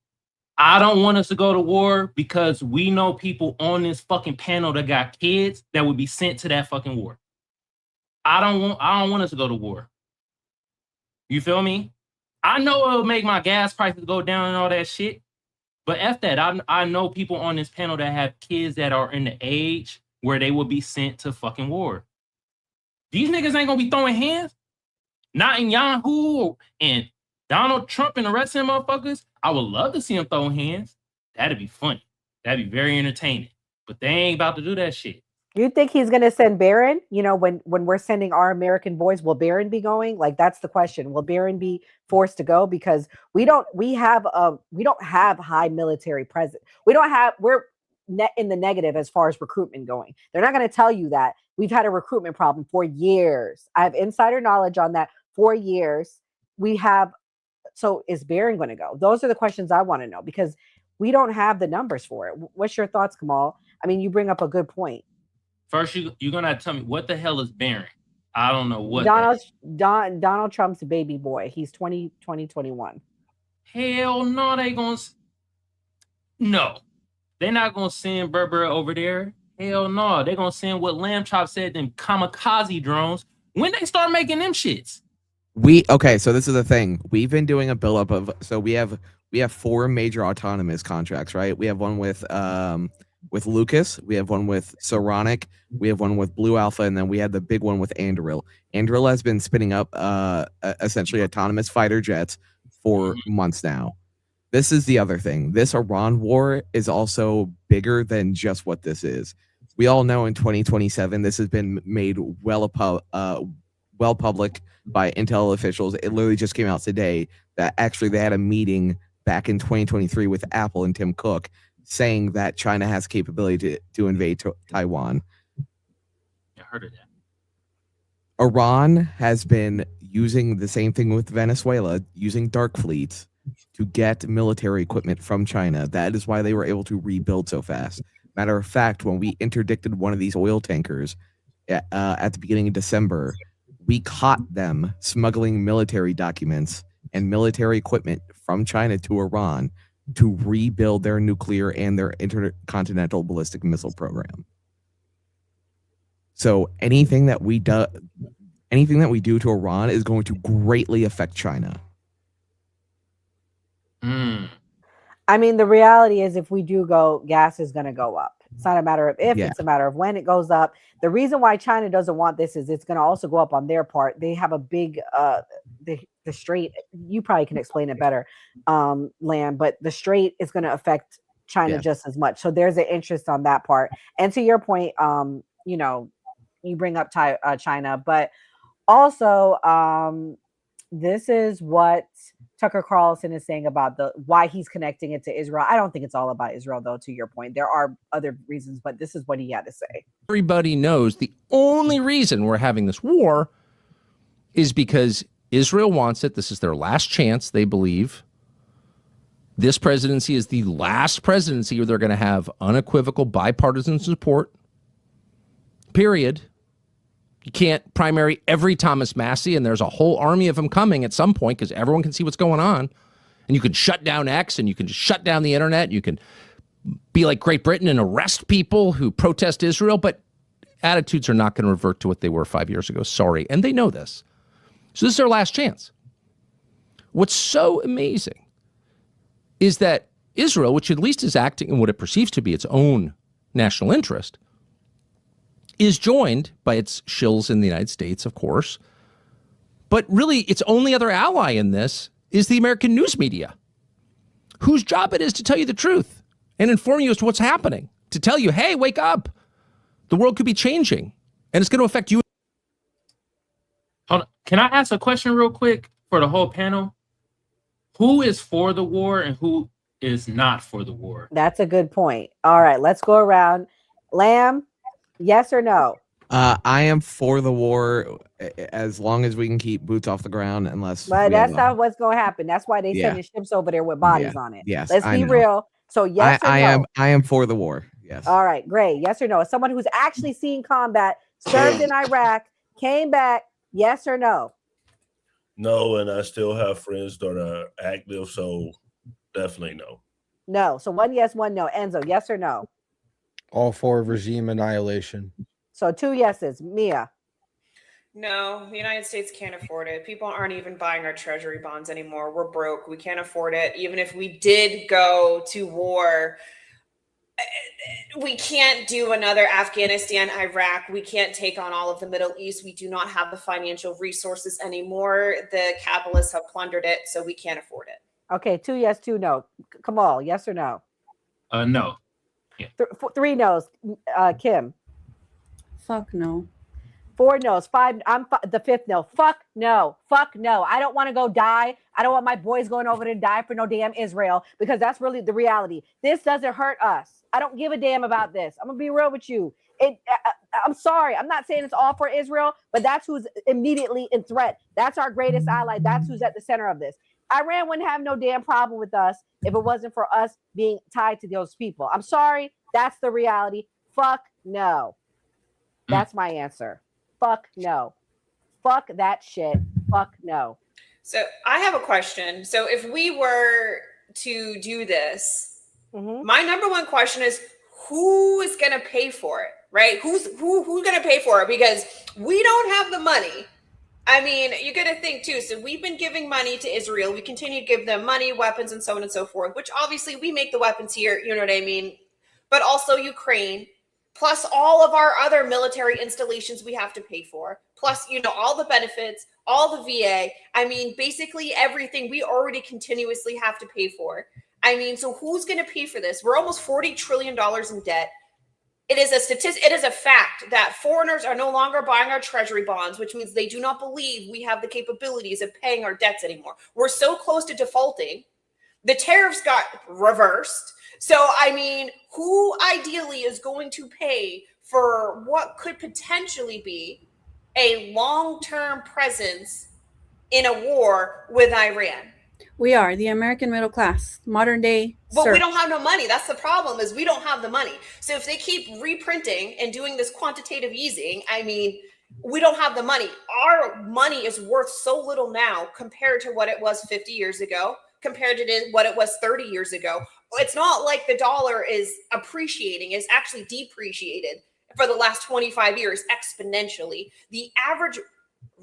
I don't want us to go to war because we know people on this fucking panel that got kids that would be sent to that fucking war. I don't want us to go to war. You feel me? I know it'll make my gas prices go down and all that shit, but F that. I know people on this panel that have kids that are in the age where they will be sent to fucking war. These niggas ain't gonna be throwing hands. Not in Yahoo and Donald Trump and the rest of them motherfuckers. I would love to see them throw hands. That'd be funny. That'd be very entertaining. But they ain't about to do that shit. You think he's going to send Barron? You know, when we're sending our American boys, will Barron be going? Like, that's the question. Will Barron be forced to go? Because we don't have high military presence. We're in the negative as far as recruitment going. They're not going to tell you that. We've had a recruitment problem for years. I have insider knowledge on that. For years. So is Barron going to go? Those are the questions I want to know, because we don't have the numbers for it. What's your thoughts, Kamal? I mean, you bring up a good point. First, you're gonna have to tell me what the hell is Barron? I don't know what. Donald Trump's baby boy. He's 21. Hell no, they're not gonna send Berber over there. Hell no, they're gonna send what Lamb Chop said, them kamikaze drones. When they start making them shits. So this is the thing. We've been doing a buildup of, so we have 4 major autonomous contracts, right? We have one with Lucas, we have one with Saronic, we have one with Blue Alpha, and then we had the big one with Anduril. Anduril has been spinning up essentially autonomous fighter jets for months now. This is the other thing. This Iran war is also bigger than just what this is. We all know in 2027, this has been made well public by intel officials. It literally just came out today that actually they had a meeting back in 2023 with Apple and Tim Cook saying that China has capability to invade Taiwan. I heard of that. Iran has been using the same thing with Venezuela, using dark fleets to get military equipment from China. That is why they were able to rebuild so fast. Matter of fact, when we interdicted one of these oil tankers at the beginning of December, we caught them smuggling military documents and military equipment from China to Iran to rebuild their nuclear and their intercontinental ballistic missile program. So anything that we do to Iran is going to greatly affect China. I mean, the reality is, if we do go, gas is going to go up. It's not a matter of if, it's a matter of when it goes up. The reason why China doesn't want this is it's going to also go up on their part. They have a big, the strait, you probably can explain it better, Lamb, but the strait is going to affect China just as much. So there's an interest on that part. And to your point, you know, you bring up China, but also this is what Tucker Carlson is saying about why he's connecting it to Israel. I don't think it's all about Israel, though, to your point. There are other reasons, but this is what he had to say. Everybody knows the only reason we're having this war is because Israel wants it. This is their last chance, they believe. This presidency is the last presidency where they're going to have unequivocal bipartisan support. Period. You can't primary every Thomas Massey, and there's a whole army of them coming at some point because everyone can see what's going on. And you can shut down X, and you can just shut down the internet. You can be like Great Britain and arrest people who protest Israel, but attitudes are not going to revert to what they were 5 years ago. Sorry. And they know this. So this is their last chance. What's so amazing is that Israel, which at least is acting in what it perceives to be its own national interest, is joined by its shills in the United States, of course. But really, its only other ally in this is the American news media, whose job it is to tell you the truth and inform you as to what's happening, to tell you, hey, wake up. The world could be changing, and it's going to affect you. Hold on. Can I ask a question real quick for the whole panel? Who is for the war and who is not for the war? That's a good point. All right, let's go around. Lamb, yes or no? I am for the war as long as we can keep boots off the ground, unless. But that's not what's going to happen. That's why they send the ships over there with bodies on it. Yes, let's be real. So yes or no? I am for the war. Yes. All right, great. Yes or no? As someone who's actually seen combat, served in Iraq, came back, yes or no? No, and I still have friends that are active, so definitely no. No. So one yes, one no. Enzo, yes or no? All for regime annihilation. So 2 yeses. Mia. No, the United States can't afford it. People aren't even buying our treasury bonds anymore. We're broke. We can't afford it. Even if we did go to war, we can't do another Afghanistan, Iraq. We can't take on all of the Middle East. We do not have the financial resources anymore. The capitalists have plundered it, so we can't afford it. Okay, 2 yes, 2 no. Kamal, yes or no? No. Yeah. 3 no's. Kim. Fuck no. 4 no's. 5. I'm the 5th no. Fuck no. Fuck no. I don't want to go die. I don't want my boys going over to die for no damn Israel, because that's really the reality. This doesn't hurt us. I don't give a damn about this. I'm gonna be real with you. I'm sorry. I'm not saying it's all for Israel, but that's who's immediately in threat. That's our greatest ally. That's who's at the center of this. Iran wouldn't have no damn problem with us if it wasn't for us being tied to those people. I'm sorry. That's the reality. Fuck no. That's my answer. Fuck no. Fuck that shit. Fuck no. So I have a question. So if we were to do this, my number one question is, who is going to pay for it, right? Who's going to pay for it? Because we don't have the money. I mean, you got to think too. So we've been giving money to Israel. We continue to give them money, weapons, and so on and so forth, which obviously we make the weapons here. You know what I mean? But also Ukraine, plus all of our other military installations we have to pay for, plus, all the benefits, all the VA. I mean, basically everything we already continuously have to pay for. I mean, so who's going to pay for this? We're almost $40 trillion in debt. It is a statistic. It is a fact that foreigners are no longer buying our treasury bonds, which means they do not believe we have the capabilities of paying our debts anymore. We're so close to defaulting. The tariffs got reversed. So, I mean, who ideally is going to pay for what could potentially be a long-term presence in a war with Iran? We are the American middle class, modern day. But we don't have no money. That's the problem, is we don't have the money. So if they keep reprinting and doing this quantitative easing, I mean, we don't have the money. Our money is worth so little now compared to what it was 50 years ago, compared to what it was 30 years ago. It's not like the dollar is appreciating. It's actually depreciated for the last 25 years exponentially. The average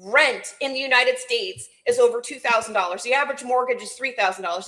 rent in the United States is over $2,000. The average mortgage is $3,000.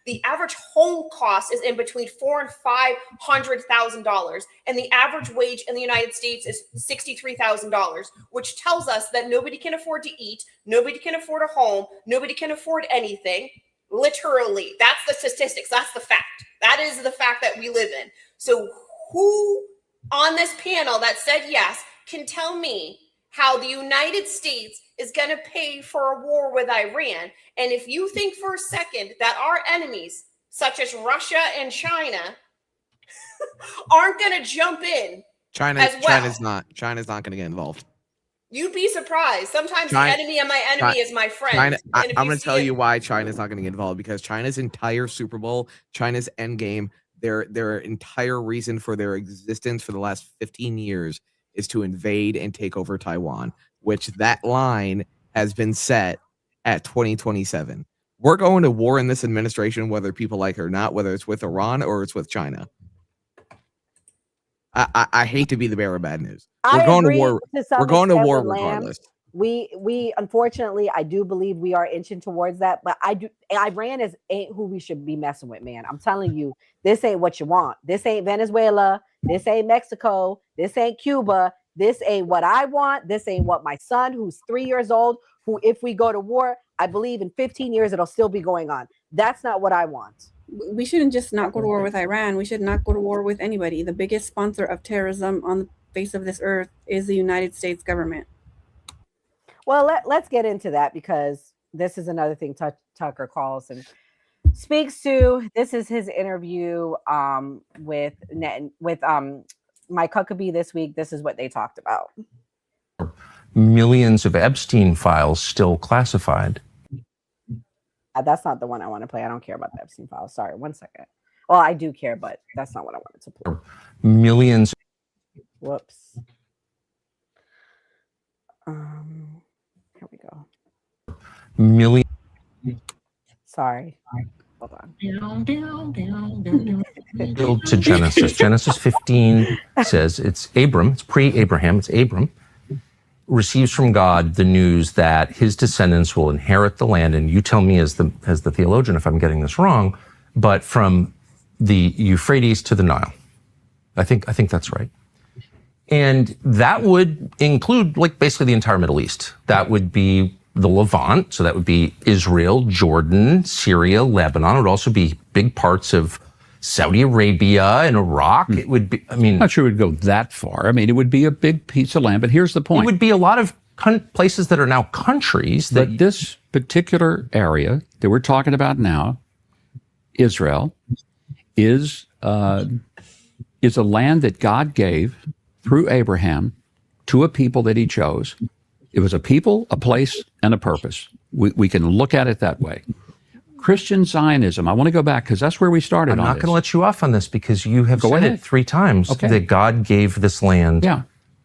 The average home cost is in between $400,000 and $500,000, and the average wage in the United States is $63,000, which tells us that nobody can afford to eat, nobody can afford a home, nobody can afford anything. Literally, that's the statistics. That's the fact. That is the fact that we live in. So, who on this panel that said yes can tell me how the United States is going to pay for a war with Iran? And if you think for a second that our enemies, such as Russia and China, aren't going to jump in China's not going to get involved. You'd be surprised. Sometimes China- the enemy of my enemy is my friend. China, And if I'm going to see tell it- you why China's not going to get involved, because China's entire Super Bowl, China's end game, their entire reason for their existence for the last 15 years is to invade and take over Taiwan, which that line has been set at 2027. We're going to war in this administration, whether people like it or not, whether it's with Iran or it's with China. I hate to be the bearer of bad news. We're going to war. We're going to war regardless. We unfortunately, I do believe we are inching towards that, but Iran ain't who we should be messing with, man. I'm telling you, this ain't what you want. This ain't Venezuela. This ain't Mexico. This ain't Cuba. This ain't what I want. This ain't what my son, who's 3 years old, who, if we go to war, I believe in 15 years it'll still be going on. That's not what I want. We shouldn't just not go to war with Iran. We should not go to war with anybody. The biggest sponsor of terrorism on the face of this earth is the United States government. Well, let's get into that, because this is another thing Tucker Carlson speaks to. This is his interview with Mike Huckabee this week. This is what they talked about. Millions of Epstein files still classified. That's not the one I want to play. I don't care about the Epstein files. Sorry, 1 second. Well, I do care, but that's not what I wanted to play. Millions. Whoops. Here we go. Million. Sorry. Hold on. Build to Genesis. Genesis 15 says it's Abram. It's pre-Abraham. It's Abram. Receives from God the news that his descendants will inherit the land, and you tell me as the theologian if I'm getting this wrong, but from the Euphrates to the Nile. I think that's right. And that would include like basically the entire Middle East. That would be the Levant, so that would be Israel, Jordan, Syria, Lebanon. It would also be big parts of Saudi Arabia and Iraq. It would be, I mean, I'm not sure it would go that far. I mean, it would be a big piece of land, but here's the point. It would be a lot of places that are now countries. But this particular area that we're talking about now, Israel, is a land that God gave through Abraham to a people that he chose. It was a people, a place, and a purpose. We can look at it that way. Christian Zionism, I want to go back because that's where we started. I'm not going to let you off on this because you have said it 3 times that God gave this land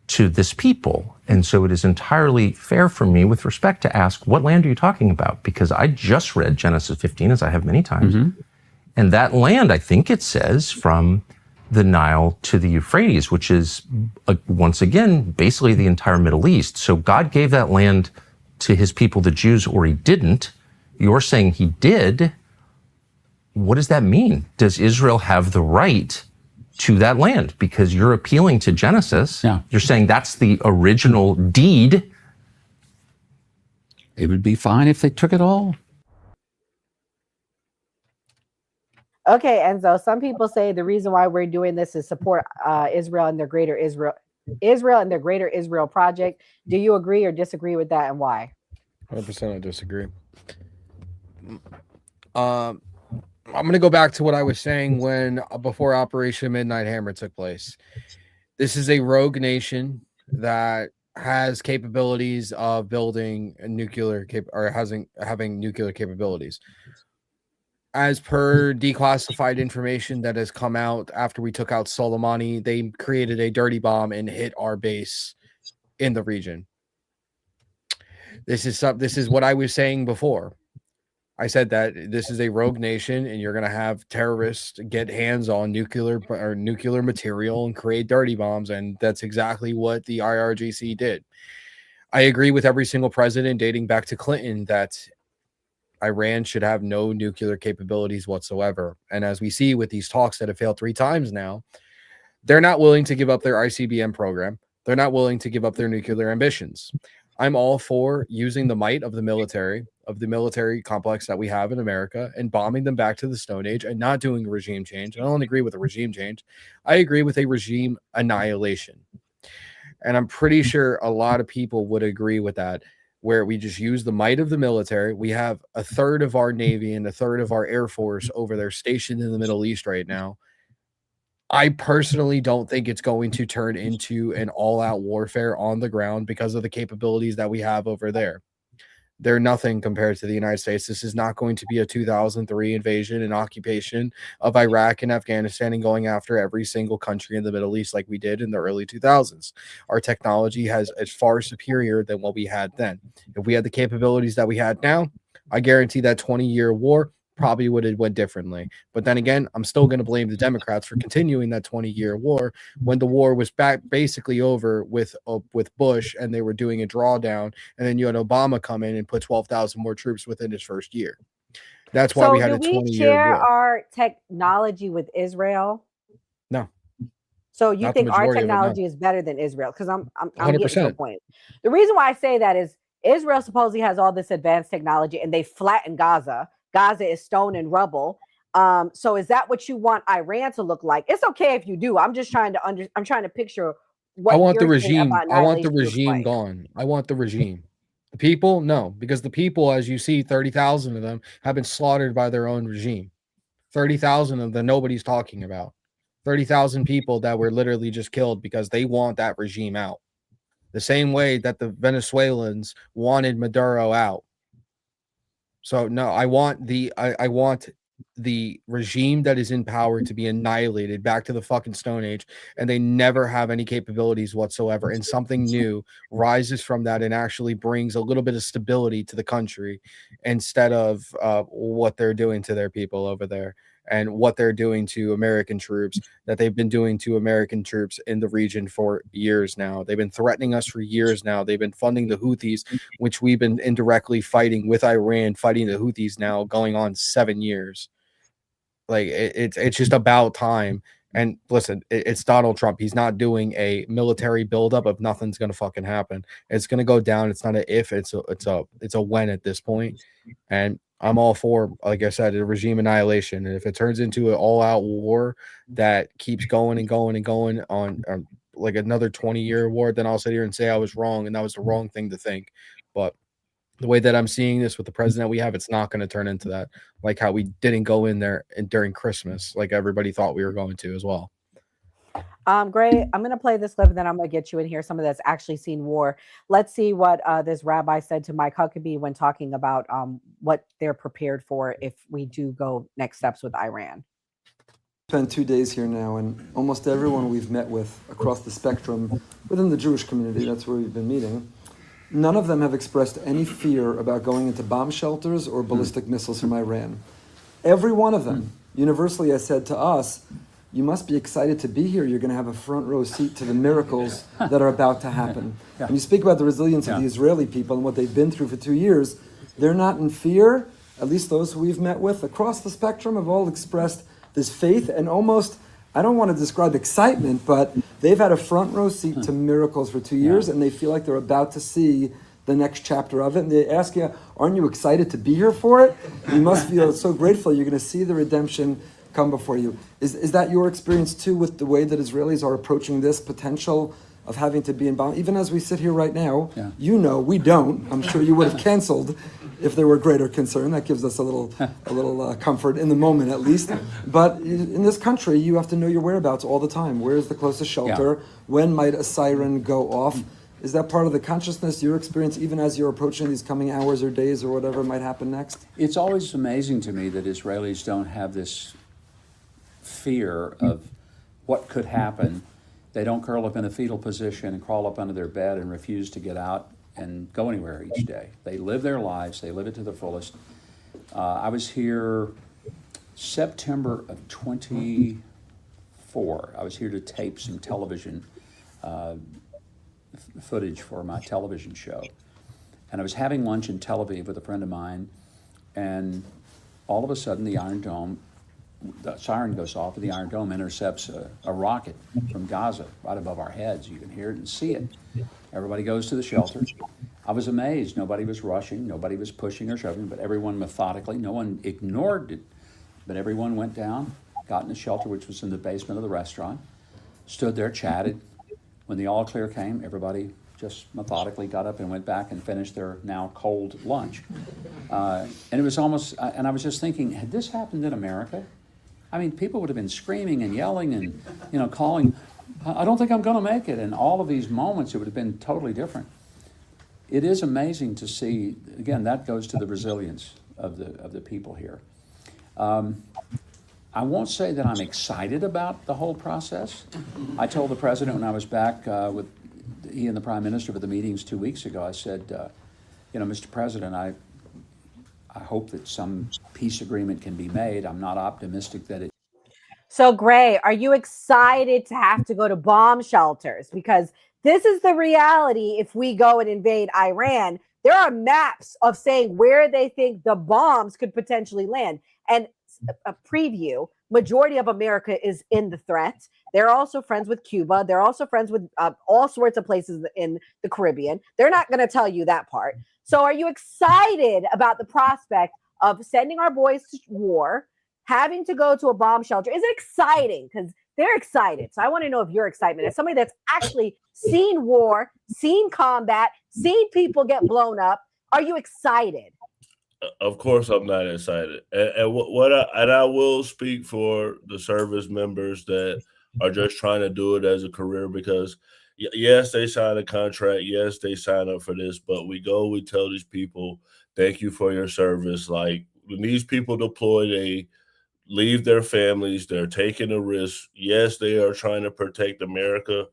to this people. And so it is entirely fair for me with respect to ask, what land are you talking about? Because I just read Genesis 15, as I have many times. And that land, I think it says, from the Nile to the Euphrates, which is, once again, basically the entire Middle East. So God gave that land to his people, the Jews, or he didn't. You're saying he did. What does that mean? Does Israel have the right to that land? Because you're appealing to Genesis. You're saying that's the original deed. It would be fine if they took it all. Okay, Enzo, some people say the reason why we're doing this is support Israel and their greater Israel and their greater Israel project. Do you agree or disagree with that, and why? 100% I disagree. I'm going to go back to what I was saying before Operation Midnight Hammer took place. This is a rogue nation that has capabilities of building a nuclear having nuclear capabilities. As per declassified information that has come out after we took out Soleimani, they created a dirty bomb and hit our base in the region. This is what I was saying before. I said that this is a rogue nation, and you're going to have terrorists get hands on nuclear material and create dirty bombs, and that's exactly what the IRGC did. I agree with every single president dating back to Clinton that Iran should have no nuclear capabilities whatsoever. And as we see with these talks that have failed 3 times now, they're not willing to give up their ICBM program. They're not willing to give up their nuclear ambitions. I'm all for using the might of the military complex that we have in America and bombing them back to the Stone Age and not doing a regime change. I don't agree with a regime change. I agree with a regime annihilation. And I'm pretty sure a lot of people would agree with that, where we just use the might of the military. We have 1/3 of our Navy and 1/3 of our Air Force over there stationed in the Middle East right now. I personally don't think it's going to turn into an all-out warfare on the ground because of the capabilities that we have over there. They're nothing compared to the United States. This is not going to be a 2003 invasion and occupation of Iraq and Afghanistan and going after every single country in the Middle East like we did in the early 2000s. Our technology is far superior than what we had then. If we had the capabilities that we had now, I guarantee that 20-year war probably would have went differently. But then again, I'm still going to blame the Democrats for continuing that 20-year war when the war was basically over with Bush and they were doing a drawdown, and then you had Obama come in and put 12,000 more troops within his first year. That's why we had a 20-year war. Do we share our technology with Israel? No. So you think our technology is better than Israel? Because I'm getting to a point. The reason why I say that is Israel supposedly has all this advanced technology and they flatten Gaza. Gaza is stone and rubble. So is that what you want Iran to look like? It's okay if you do. I'm just trying to I'm trying to picture what I want the you're saying regime. about I want the annihilation looks regime like. gone. I want the regime. The people, no, because the people, as you see, 30,000 of them have been slaughtered by their own regime. 30,000 of them nobody's talking about. 30,000 people that were literally just killed because they want that regime out. The same way that the Venezuelans wanted Maduro out. So no, I want the regime that is in power to be annihilated back to the fucking Stone Age, and they never have any capabilities whatsoever. And something new rises from that and actually brings a little bit of stability to the country instead of what they're doing to their people over there and what they're doing to American troops that they've been doing to American troops in the region for years now. They've been threatening us for years now. They've been funding the Houthis, which we've been indirectly fighting with Iran, fighting the Houthis now going on 7 years. Like it's just about time. And listen, it's Donald Trump. He's not doing a military buildup of nothing's gonna fucking happen. It's gonna go down. It's not an if, it's a when at this point. And I'm all for, like I said, a regime annihilation. And if it turns into an all-out war that keeps going and going and going on like another 20-year war, then I'll sit here and say I was wrong and that was the wrong thing to think. But the way that I'm seeing this with the president we have, it's not going to turn into that, like how we didn't go in there during Christmas like everybody thought we were going to as well. Gray, I'm going to play this clip and then I'm going to get you in here, someone that's actually seen war. Let's see what this rabbi said to Mike Huckabee when talking about what they're prepared for if we do go next steps with Iran. Spent 2 days here now, and almost everyone we've met with across the spectrum within the Jewish community, that's where we've been meeting, none of them have expressed any fear about going into bomb shelters or ballistic missiles from Iran. Every one of them universally has said to us, you must be excited to be here. You're going to have a front row seat to the miracles that are about to happen. Yeah. When you speak about the resilience of the Israeli people and what they've been through for 2 years, they're not in fear. At least those who we've met with across the spectrum have all expressed this faith and almost, I don't want to describe excitement, but they've had a front row seat to miracles for 2 years, and they feel like they're about to see the next chapter of it. And they ask you, aren't you excited to be here for it? You must feel so grateful. You're going to see the redemption come before you. Is that your experience too with the way that Israelis are approaching this potential of having to be in bomb? Even as we sit here right now, you know, we don't. I'm sure you would have canceled if there were greater concern. That gives us a little comfort in the moment at least. But in this country, you have to know your whereabouts all the time. Where is the closest shelter? When might a siren go off? Is that part of the consciousness, your experience, even as you're approaching these coming hours or days or whatever might happen next? It's always amazing to me that Israelis don't have this fear of what could happen. They don't curl up in a fetal position and crawl up under their bed and refuse to get out and go anywhere each day. They live their lives. They live it to the fullest. I was here September of 24. I was here to tape some television footage for my television show. And I was having lunch in Tel Aviv with a friend of mine, and all of a sudden the Iron Dome, the siren goes off and the Iron Dome intercepts a rocket from Gaza right above our heads. You can hear it and see it. Everybody goes to the shelter. I was amazed. Nobody was rushing. Nobody was pushing or shoving, but everyone methodically, no one ignored it, but everyone went down, got in the shelter, which was in the basement of the restaurant, stood there, chatted. When the all clear came, everybody just methodically got up and went back and finished their now cold lunch. And it was almost, and I was just thinking, had this happened in America? I mean, people would have been screaming and yelling and calling, I don't think I'm going to make it. And all of these moments, it would have been totally different. It is amazing to see, again, that goes to the resilience of the people here. I won't say that I'm excited about the whole process. I told the president when I was back with he and the prime minister for the meetings 2 weeks ago, I said, Mr. President, I hope that some peace agreement can be made. I'm not optimistic that it. So, Gray, are you excited to have to go to bomb shelters? Because this is the reality. If we go and invade Iran, there are maps of saying where they think the bombs could potentially land. And a preview, majority of America is in the threat. They're also friends with Cuba. They're also friends with all sorts of places in the Caribbean. They're not going to tell you that part. So are you excited about the prospect of sending our boys to war, having to go to a bomb shelter? Is it exciting? Because they're excited. So I want to know if your excitement as somebody that's actually seen war, seen combat, seen people get blown up. Are you excited? Of course, I'm not excited, and I will speak for the service members that are just trying to do it as a career because, yes, they sign a contract, yes, they sign up for this, but we tell these people, thank you for your service. Like when these people deploy, they leave their families, they're taking a risk. Yes, they are trying to protect America,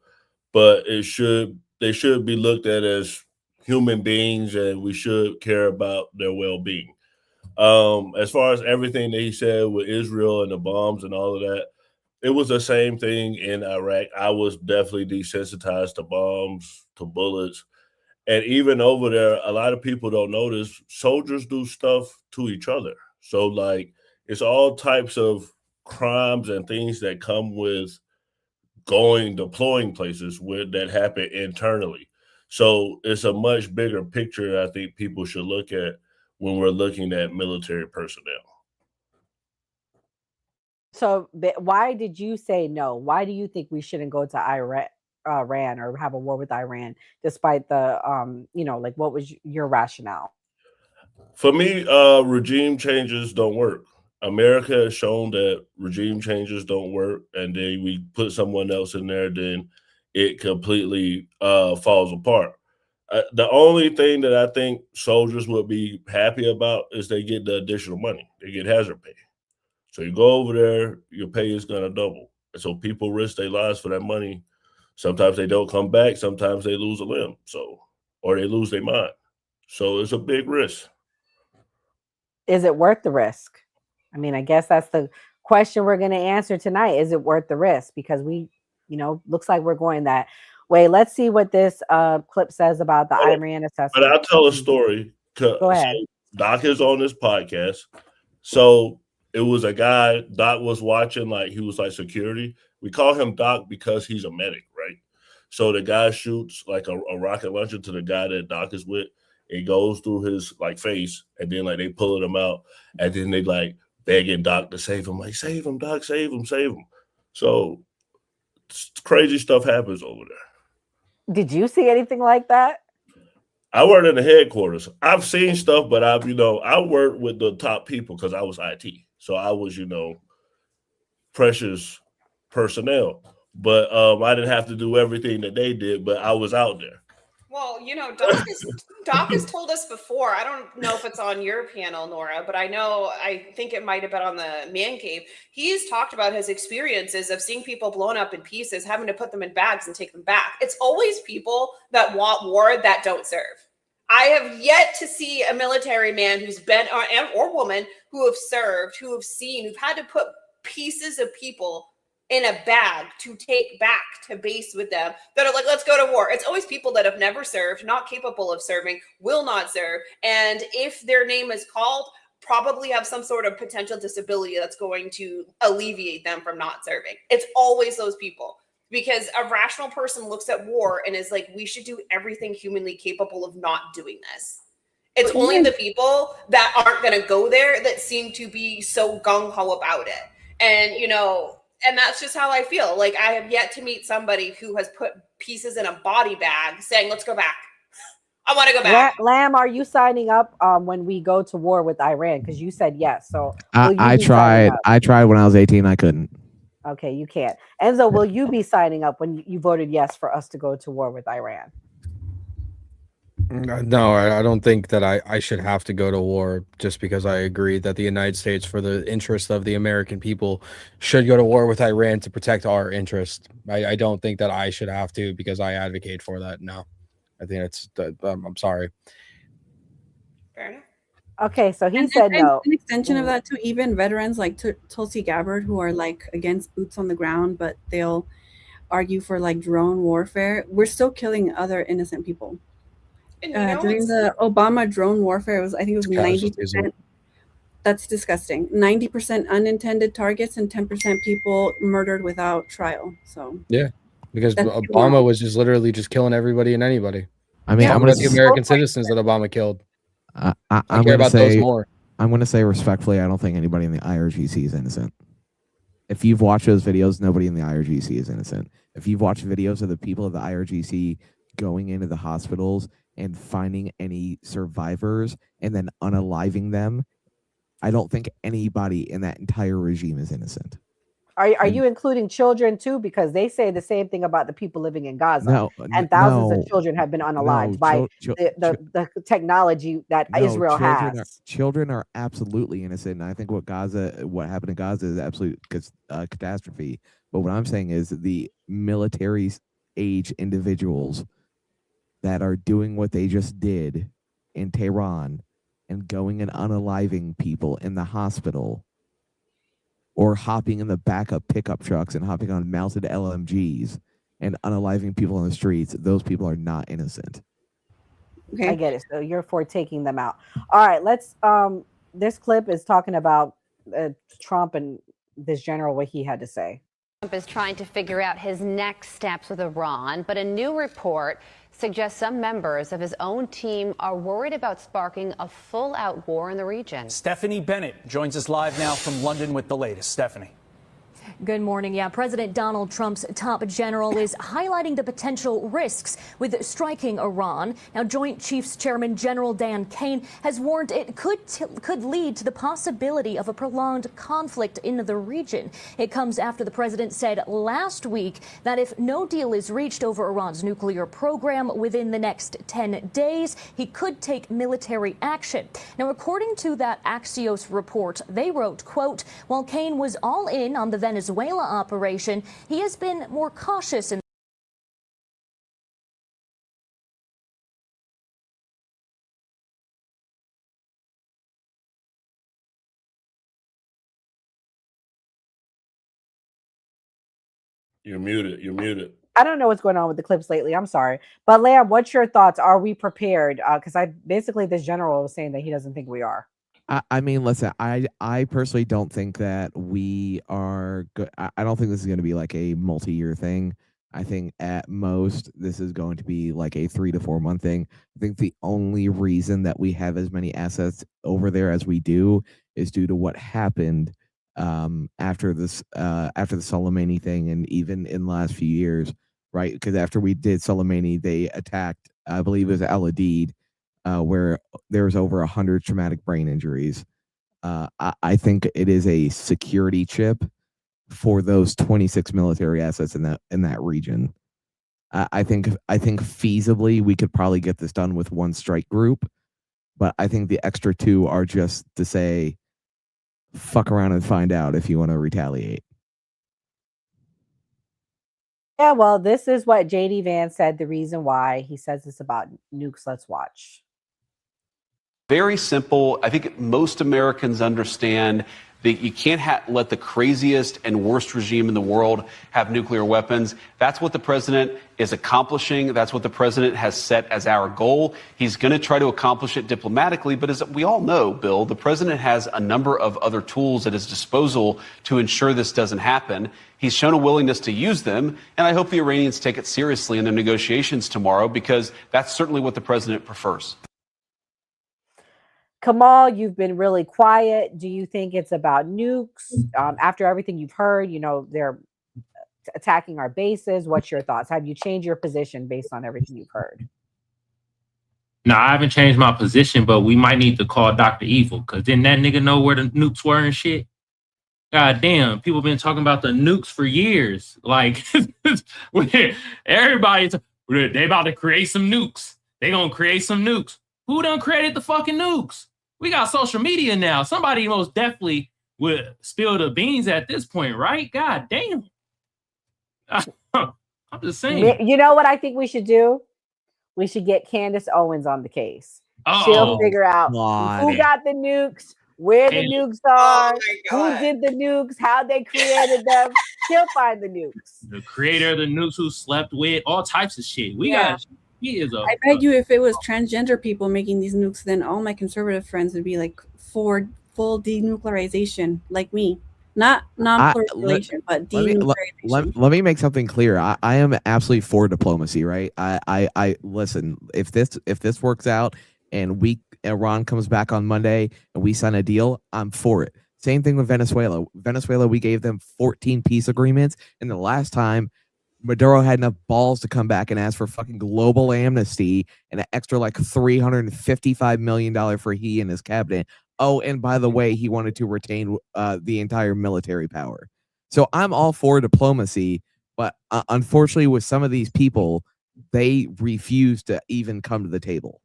but they should be looked at as human beings, and we should care about their well-being. As far as everything that he said with Israel and the bombs and all of that, it was the same thing in Iraq. I was definitely desensitized to bombs, to bullets. And even over there, a lot of people don't notice soldiers do stuff to each other. So, like, it's all types of crimes and things that come with deploying places that happen internally. So it's a much bigger picture I think people should look at when we're looking at military personnel. So why did you say no? Why do you think we shouldn't go to Iran or have a war with Iran, despite the, what was your rationale? For me, regime changes don't work. America has shown that regime changes don't work, and then we put someone else in there, then it completely falls apart. The only thing that I think soldiers would be happy about is they get the additional money. They get hazard pay. So you go over there, your pay is going to double. And so people risk their lives for that money. Sometimes they don't come back. Sometimes they lose a limb. Or they lose their mind. So it's a big risk. Is it worth the risk? I mean, I guess that's the question we're going to answer tonight. Is it worth the risk? Because looks like we're going that way. Let's see what this clip says about the Iran assessment. But I'll tell a story. Go ahead. So Doc is on this podcast. So it was a guy Doc was watching, like he was like security. We call him Doc because he's a medic, right? So the guy shoots like a rocket launcher to the guy that Doc is with. It goes through his like face, and then like they pulling him out, and then they like begging Doc to save him, like save him, Doc, save him, save him. So crazy stuff happens over there. Did you see anything like that? I worked in the headquarters. I've seen stuff, but I worked with the top people because I was IT. So I was, precious personnel. But I didn't have to do everything that they did, but I was out there. Well, Doc has told us before. I don't know if it's on your panel, Nora, but I think it might have been on the Man Cave. He's talked about his experiences of seeing people blown up in pieces, having to put them in bags and take them back. It's always people that want war that don't serve. I have yet to see a military man who's been or woman who have served, who have seen, who've had to put pieces of people in a bag to take back to base with them that are like, let's go to war. It's always people that have never served, not capable of serving, will not serve. And if their name is called, probably have some sort of potential disability that's going to alleviate them from not serving. It's always those people, because a rational person looks at war and is like, we should do everything humanly capable of not doing this. It's only the people that aren't going to go there that seem to be so gung-ho about it. And, and that's just how I feel. Like, I have yet to meet somebody who has put pieces in a body bag saying, let's go back. I want to go back. Lamb, are you signing up when we go to war with Iran? Because you said yes. So I tried when I was 18. I couldn't. Okay, you can't. Enzo, will you be signing up when you voted yes for us to go to war with Iran? No, I don't think that I should have to go to war just because I agree that the United States, for the interest of the American people, should go to war with Iran to protect our interest. I don't think that I should have to because I advocate for that. No, I think it's, I'm sorry. Fair enough. Okay, so he And said no. An extension of that to even veterans like Tulsi Gabbard, who are like against boots on the ground, but they'll argue for like drone warfare. We're still killing other innocent people. And you know During the Obama drone warfare, I think it was 90%. That's disgusting. 90% unintended targets and 10% people murdered without trial. So yeah, because Obama was just literally just killing everybody and anybody. I mean, I'm about the American citizens that Obama killed. I'm I care about those more. I'm going to say respectfully, I don't think anybody in the IRGC is innocent. If you've watched those videos, nobody in the IRGC is innocent. If you've watched videos of the people of the IRGC going into the hospitals and finding any survivors and then unaliving them, I don't think anybody in that entire regime is innocent. Are you including children too? Because they say the same thing about the people living in Gaza. And thousands of children have been unalived by the technology that Israel has. Children are absolutely innocent. And I think what happened in Gaza is absolute catastrophe. But what I'm saying is the military age individuals that are doing what they just did in Tehran and going and unaliving people in the hospital, or hopping in the back of pickup trucks and hopping on mounted LMGs and unaliving people on the streets, those people are not innocent. Okay. I get it. So you're for taking them out. All right, let's this clip is talking about Trump and this general, what he had to say. Trump is trying to figure out his next steps with Iran, but a new report suggests some members of his own team are worried about sparking a full-out war in the region. Stephanie Bennett joins us live now from London with the latest. Stephanie. Good morning. Yeah, President Donald Trump's top general is highlighting the potential risks with striking Iran. Now, Joint Chiefs Chairman General Dan Kane has warned it could lead to the possibility of a prolonged conflict in the region. It comes after the president said last week that if no deal is reached over Iran's nuclear program within the next 10 days, he could take military action. Now, according to that Axios report, they wrote, quote, while Kane was all in on the Venezuela operation, he has been more cautious in You're muted. You're muted. I don't know what's going on with the clips lately. I'm sorry. But Lamb, what's your thoughts? Are we prepared? Because basically this general was saying that he doesn't think we are. I mean, listen, I personally don't think that we are good. I don't think this is going to be like a multi-year thing. I think at most this is going to be like a 3 to 4 month thing. I think the only reason that we have as many assets over there as we do is due to what happened after the Soleimani thing, and even in the last few years, right? Because after we did Soleimani, they attacked, I believe it was Al Adid, where there was over 100 traumatic brain injuries. I think it is a security chip for those 26 military assets in that region. I think feasibly we could probably get this done with one strike group, but I think the extra 2 are just to say, fuck around and find out if you want to retaliate. Yeah, well, this is what JD Vance said. The reason why he says this about nukes. Let's watch. Very simple. I think most Americans understand that you can't let the craziest and worst regime in the world have nuclear weapons. That's what the president is accomplishing. That's what the president has set as our goal. He's going to try to accomplish it diplomatically. But as we all know, Bill, the president has a number of other tools at his disposal to ensure this doesn't happen. He's shown a willingness to use them. And I hope the Iranians take it seriously in their negotiations tomorrow, because that's certainly what the president prefers. Kamal, you've been really quiet. Do you think it's about nukes? After everything you've heard, they're attacking our bases. What's your thoughts? Have you changed your position based on everything you've heard? No, I haven't changed my position, but we might need to call Dr. Evil, because didn't that nigga know where the nukes were and shit? God damn, people been talking about the nukes for years. Like everybody's they about to create some nukes. They gonna create some nukes. Who done created the fucking nukes? We got social media now. Somebody most definitely would spill the beans at this point, right? God damn. I'm just saying. You know what I think we should do? We should get Candace Owens on the case. Uh-oh. She'll figure out who got the nukes, where the nukes are, who did the nukes, how they created them. She'll find the nukes. The creator of the nukes, who slept with, all types of shit. He is I bet you if it was transgender people making these nukes, then all my conservative friends would be like for full denuclearization, like me. Not non-proliferation, but denuclearization. Let me make something clear. I am absolutely for diplomacy, right? I listen. If this works out and Iran comes back on Monday and we sign a deal, I'm for it. Same thing with Venezuela. Venezuela, we gave them 14 peace agreements, and the last time Maduro had enough balls to come back and ask for fucking global amnesty and an extra like $355 million for he and his cabinet. Oh, and by the way, he wanted to retain the entire military power. So I'm all for diplomacy, but unfortunately with some of these people, they refuse to even come to the table.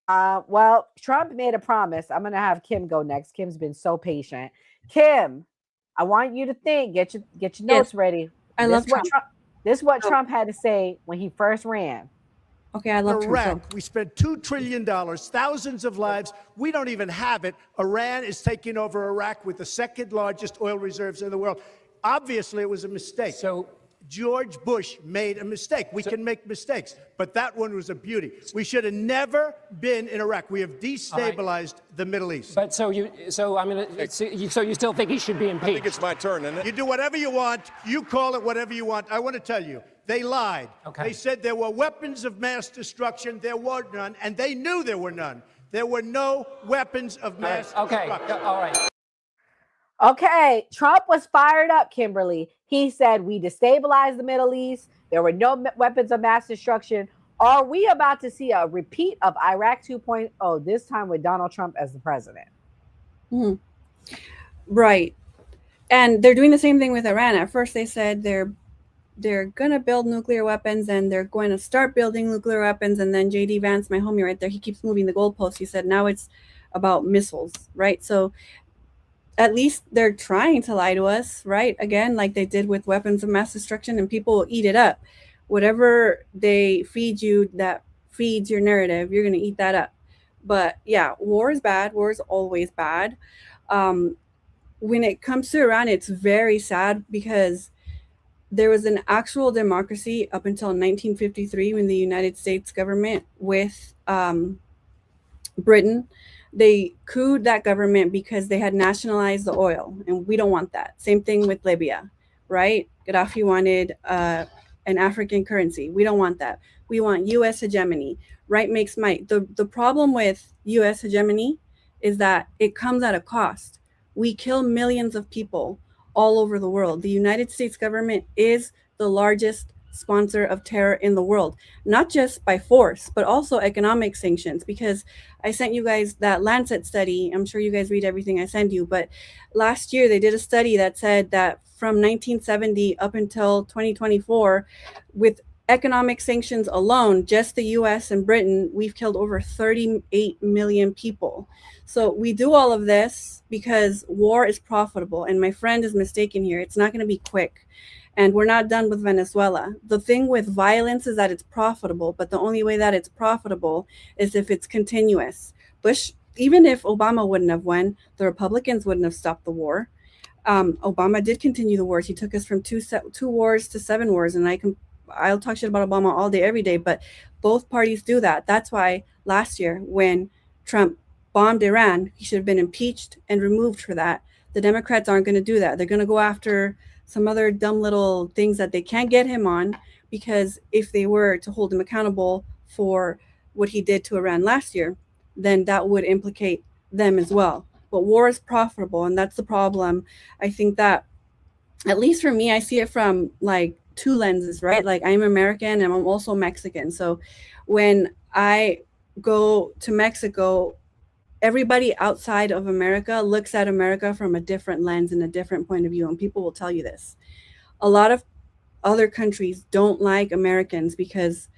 Well, Trump made a promise. I'm going to have Kim go next. Kim's been so patient. Kim, I want you to think, get your notes ready. I love Trump. This is what Trump had to say when he first ran. Okay, I love Iraq, we spent $2 trillion, thousands of lives. We don't even have it. Iran is taking over Iraq with the second largest oil reserves in the world. Obviously, it was a mistake. So George Bush made a mistake. We can make mistakes, but that one was a beauty. We should have never been in Iraq. We have destabilized the Middle East. But so you still think he should be impeached? I think it's my turn, isn't it? You do whatever you want. You call it whatever you want. I want to tell you, they lied. Okay. They said there were weapons of mass destruction. There were none, and they knew there were none. There were no weapons of mass destruction. All right. Okay, Trump was fired up, Kimberly. He said we destabilized the Middle East. There were no weapons of mass destruction. Are we about to see a repeat of Iraq 2.0, this time with Donald Trump as the president? Right. And they're doing the same thing with Iran. At first they said they're going to build nuclear weapons and they're going to start building nuclear weapons. And then J.D. Vance, my homie right there, he keeps moving the goalposts. He said now it's about missiles, right? So at least they're trying to lie to us, right? Again, like they did with weapons of mass destruction, and people will eat it up. Whatever they feed you that feeds your narrative, you're going to eat that up. But yeah, war is bad. War is always bad. When it comes to Iran, it's very sad because there was an actual democracy up until 1953 when the United States government with Britain, they couped that government because they had nationalized the oil, and we don't want that. Same thing with Libya, right? Gaddafi wanted an African currency. We don't want that. We want U.S. hegemony. Right makes might. The problem with U.S. hegemony is that it comes at a cost. We kill millions of people all over the world. The United States government is the largest sponsor of terror in the world, not just by force, but also economic sanctions. Because I sent you guys that Lancet study. I'm sure you guys read everything I send you, but last year they did a study that said that from 1970 up until 2024, with economic sanctions alone, just the US and Britain, we've killed over 38 million people. So we do all of this because war is profitable, and my friend is mistaken here. It's not going to be quick. And we're not done with Venezuela. The thing with violence is that it's profitable, but the only way that it's profitable is if it's continuous. Bush, even if Obama wouldn't have won, the Republicans wouldn't have stopped the war. Obama did continue the wars. He took us from two wars to 7 wars, and I'll talk shit about Obama all day, every day, but both parties do that. That's why last year when Trump bombed Iran, he should have been impeached and removed for that. The Democrats aren't going to do that. They're going to go after some other dumb little things that they can't get him on, because if they were to hold him accountable for what he did to Iran last year, then that would implicate them as well. But war is profitable, and that's the problem. I think that, at least for me, I see it from like 2 lenses, right? Like I'm American and I'm also Mexican. So when I go to Mexico, everybody outside of America looks at America from a different lens and a different point of view, and people will tell you this. A lot of other countries don't like Americans because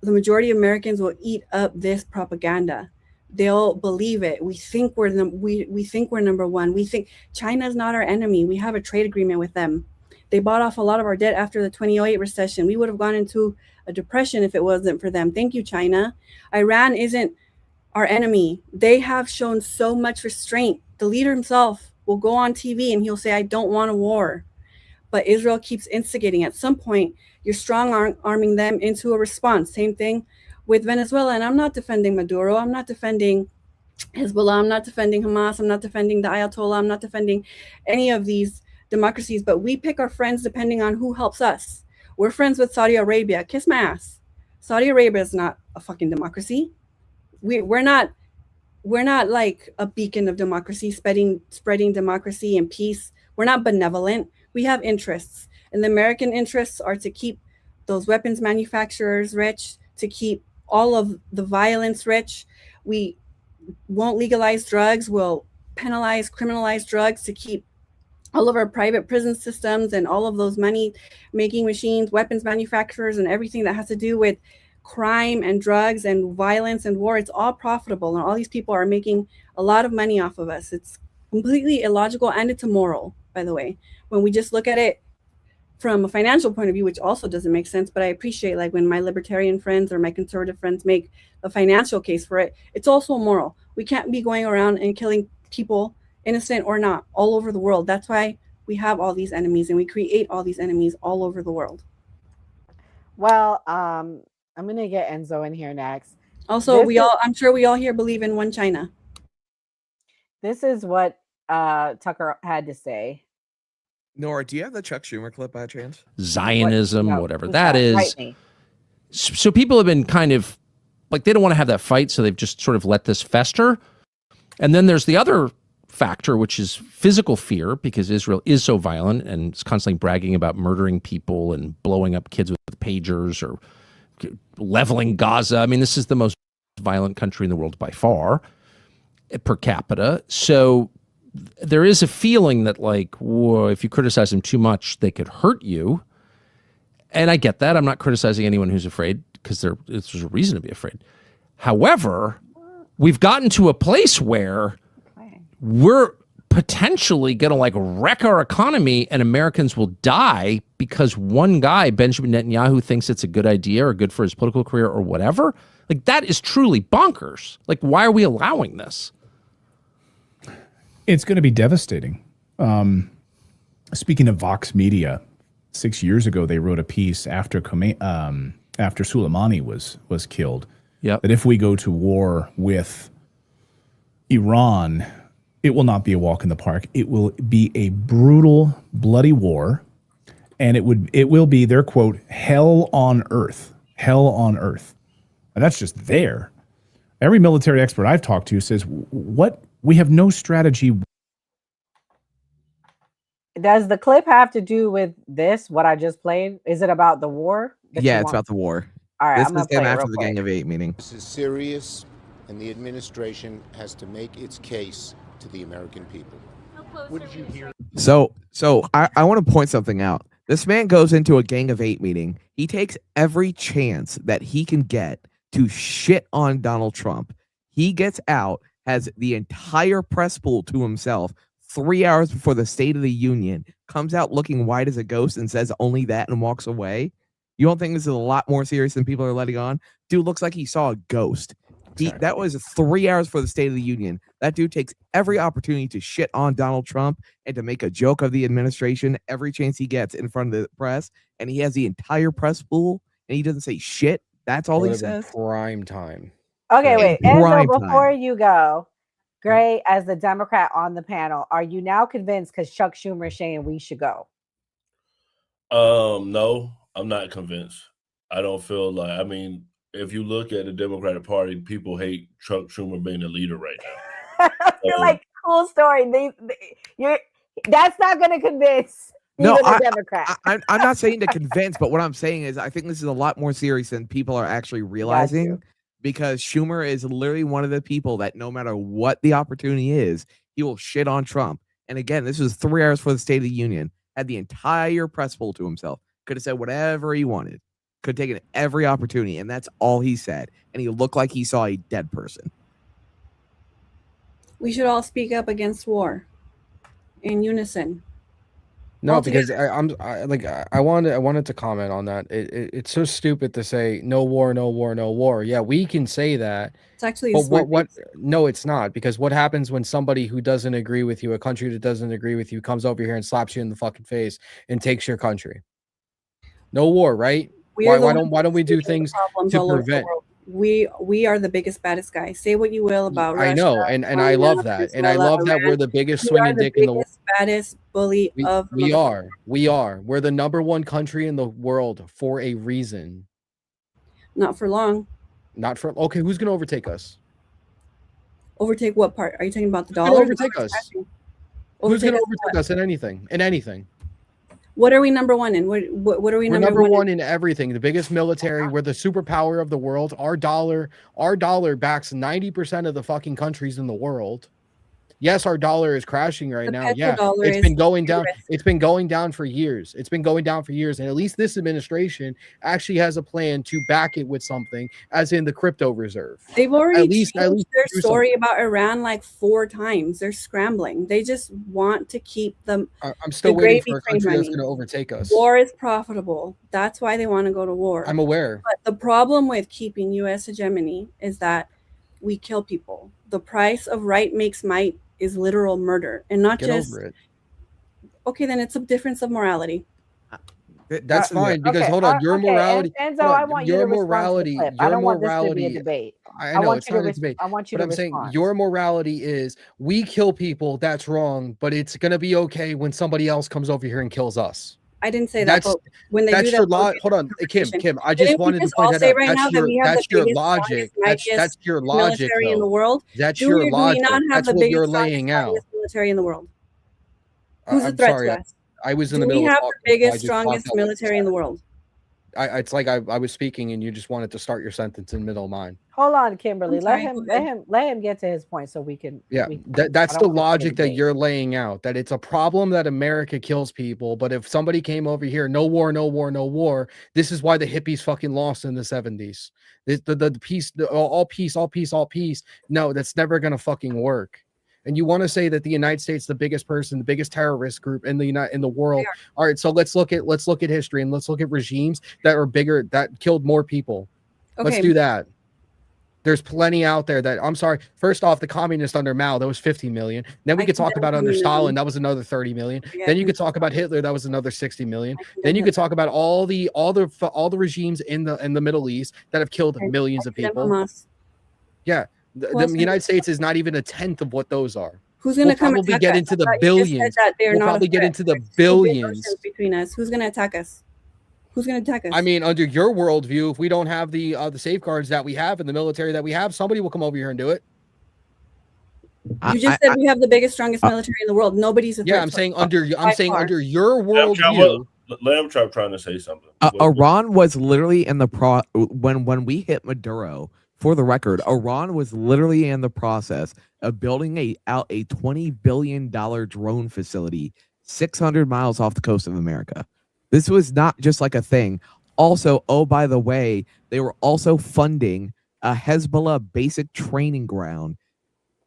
the majority of Americans will eat up this propaganda. They'll believe it. We think we're number one. We think China's not our enemy. We have a trade agreement with them. They bought off a lot of our debt after the 2008 recession. We would have gone into a depression if it wasn't for them. Thank you, China. Iran isn't our enemy. They have shown so much restraint. The leader himself will go on TV and he'll say, I don't want a war. But Israel keeps instigating. At some point, you're strong-arming them into a response. Same thing with Venezuela. And I'm not defending Maduro. I'm not defending Hezbollah. I'm not defending Hamas. I'm not defending the Ayatollah. I'm not defending any of these democracies. But we pick our friends depending on who helps us. We're friends with Saudi Arabia. Kiss my ass. Saudi Arabia is not a fucking democracy. We're not like a beacon of democracy, spreading democracy and peace. We're not benevolent. We have interests, and the American interests are to keep those weapons manufacturers rich, to keep all of the violence rich. We won't legalize drugs. We'll criminalize drugs to keep all of our private prison systems and all of those money-making machines, weapons manufacturers, and everything that has to do with crime and drugs and violence and war. It's all profitable, and all these people are making a lot of money off of us. It's completely illogical, and it's immoral, by the way, when we just look at it from a financial point of view, which also doesn't make sense. But I appreciate, like, when my libertarian friends or my conservative friends make a financial case for it, it's also immoral. We can't be going around and killing people, innocent or not, all over the world. That's why we have all these enemies, and we create all these enemies all over the world. Well, I'm gonna get Enzo in here next. Also, I'm sure we all here believe in one China. This is what Tucker had to say. Nora, do you have the Chuck Schumer clip by chance? Zionism, whatever that is. So people have been kind of like, they don't want to have that fight, so they've just sort of let this fester. And then there's the other factor, which is physical fear, because Israel is so violent and is constantly bragging about murdering people and blowing up kids with pagers or leveling Gaza. I mean, this is the most violent country in the world by far per capita. So there is a feeling that, like, whoa, if you criticize them too much, they could hurt you. And I get that. I'm not criticizing anyone who's afraid, because there's a reason to be afraid. However, we've gotten to a place where we're potentially going to, like, wreck our economy, and Americans will die because one guy, Benjamin Netanyahu, thinks it's a good idea or good for his political career or whatever. Like, that is truly bonkers. Like, why are we allowing this? It's going to be devastating. Speaking of Vox Media, 6 years ago, they wrote a piece after Soleimani was killed. Yep. That if we go to war with Iran, it will not be a walk in the park. It will be a brutal, bloody war, and it will be their quote, hell on earth. Hell on earth. And that's just there. Every military expert I've talked to says, what? We have no strategy. Does the clip have to do with this, what I just played? Is it about the war? Yeah, it's about the war. All right, this I'm gonna is them play it after real the quick. Gang of Eight meeting. This is serious, and the administration has to make its case to the American people. What did you hear? So I want to point something out. This man goes into a Gang of Eight meeting. He takes every chance that he can get to shit on Donald Trump. He gets out, has the entire press pool to himself 3 hours before the State of the Union, comes out looking white as a ghost and says only that and walks away. You don't think this is a lot more serious than people are letting on? Dude looks like he saw a ghost. That was 3 hours for the State of the Union. That dude takes every opportunity to shit on Donald Trump and to make a joke of the administration every chance he gets in front of the press. And he has the entire press pool and he doesn't say shit. That's all he says. Prime time. Okay, wait. Prime Enzo, time. before you go, Gray, as the Democrat on the panel, are you now convinced because Chuck Schumer is saying we should go? No, I'm not convinced. I don't feel like, I mean, if you look at the Democratic Party, people hate Chuck Schumer being the leader right now. You're like, cool story. That's not going to convince No, even the Democrat. I'm not saying to convince, but what I'm saying is I think this is a lot more serious than people are actually realizing. because Schumer is literally one of the people that no matter what the opportunity is, he will shit on Trump. And again, this was 3 hours for the State of the Union. Had the entire press poll to himself. Could have said whatever he wanted. Could have taken every opportunity, and that's all he said. And he looked like he saw a dead person. We should all speak up against war in unison. No, because I wanted to comment on that. It's so stupid to say no war, no war, no war. Yeah, we can say that. It's actually but what no, it's not, because what happens when somebody who doesn't agree with you, a country that doesn't agree with you, comes over here and slaps you in the fucking face and takes your country? No war, right? Why don't we do things to prevent? We are the biggest, baddest guys. Say what you will about Russia. I know, and I love that, and I love that we're the biggest swinging dick in the world. Baddest bully of we are. We're the #1 country in the world for a reason. Not for long. Okay, who's gonna overtake us? Overtake what part? Are you talking about the dollar? Who's gonna overtake us? Who's gonna overtake us in anything? In anything? What are we #1 in? What are we We're number one in everything. The biggest military. We're the superpower of the world. Our dollar backs 90% of the fucking countries in the world. Yes, our dollar is crashing right now. Yeah, it's been going down. It's been going down for years. It's been going down for years. And at least this administration actually has a plan to back it with something, as in the crypto reserve. They've already changed their story about Iran like 4 times. They're scrambling. They just want to keep them. I'm still waiting for a country that's going to overtake us. War is profitable. That's why they want to go to war. I'm aware. But the problem with keeping U.S. hegemony is that we kill people. The price of right makes might is literal murder, and not just over it. Okay, then it's a difference of morality. That's fine, because hold on, your morality. Enzo, I want your morality. I don't want this to be a debate. I know it's not a debate. I want you to respond. I'm saying your morality is we kill people. That's wrong, but it's gonna be okay when somebody else comes over here and kills us. I didn't say that. But when they that's do your that, hold on, Kim. I just wanted to point that out. Right now that we have that's the your biggest, logic. That's your logic. Military in the world. That's your logic. That's what you're laying out. Military in the world. Who's a threat to us? I was in the middle. We have the biggest, strongest military in the world. It's like I was speaking and you just wanted to start your sentence in the middle of mine. Hold on, Kimberly. Let him get to his point so we can. Yeah, that's the logic that you're laying out. That it's a problem that America kills people, but if somebody came over here, no war, no war, no war. This is why the hippies fucking lost in the 70s. The peace, all peace, all peace, all peace. No, that's never gonna fucking work. And you want to say that the United States, the biggest person, the biggest terrorist group in the world. All right, so let's look at history and let's look at regimes that are bigger, that killed more people. Okay. Let's do that. There's plenty out there that, I'm sorry. First off, the communist under Mao, that was 50 million. Then we could talk about under Stalin, that was another 30 million. Yeah. Then you could talk about Hitler, that was another 60 million. Then you could talk about all the regimes in the Middle East that have killed millions of people. Yeah. The United States is not even a tenth of what those are. Who's going to come probably get into the billions? We'll probably get into the billions between us. Who's going to attack us? Who's going to attack us? I mean, under your worldview, if we don't have the safeguards that we have in the military that we have, somebody will come over here and do it. You just said we have the biggest, strongest military in the world. Nobody's a threat. Yeah, I'm saying under your worldview. Let him trying to say something. Iran was literally in the when we hit Maduro. For the record, Iran was literally in the process of building out a $20 billion drone facility 600 miles off the coast of America. This was not just like a thing. Also, oh, by the way, they were also funding a Hezbollah basic training ground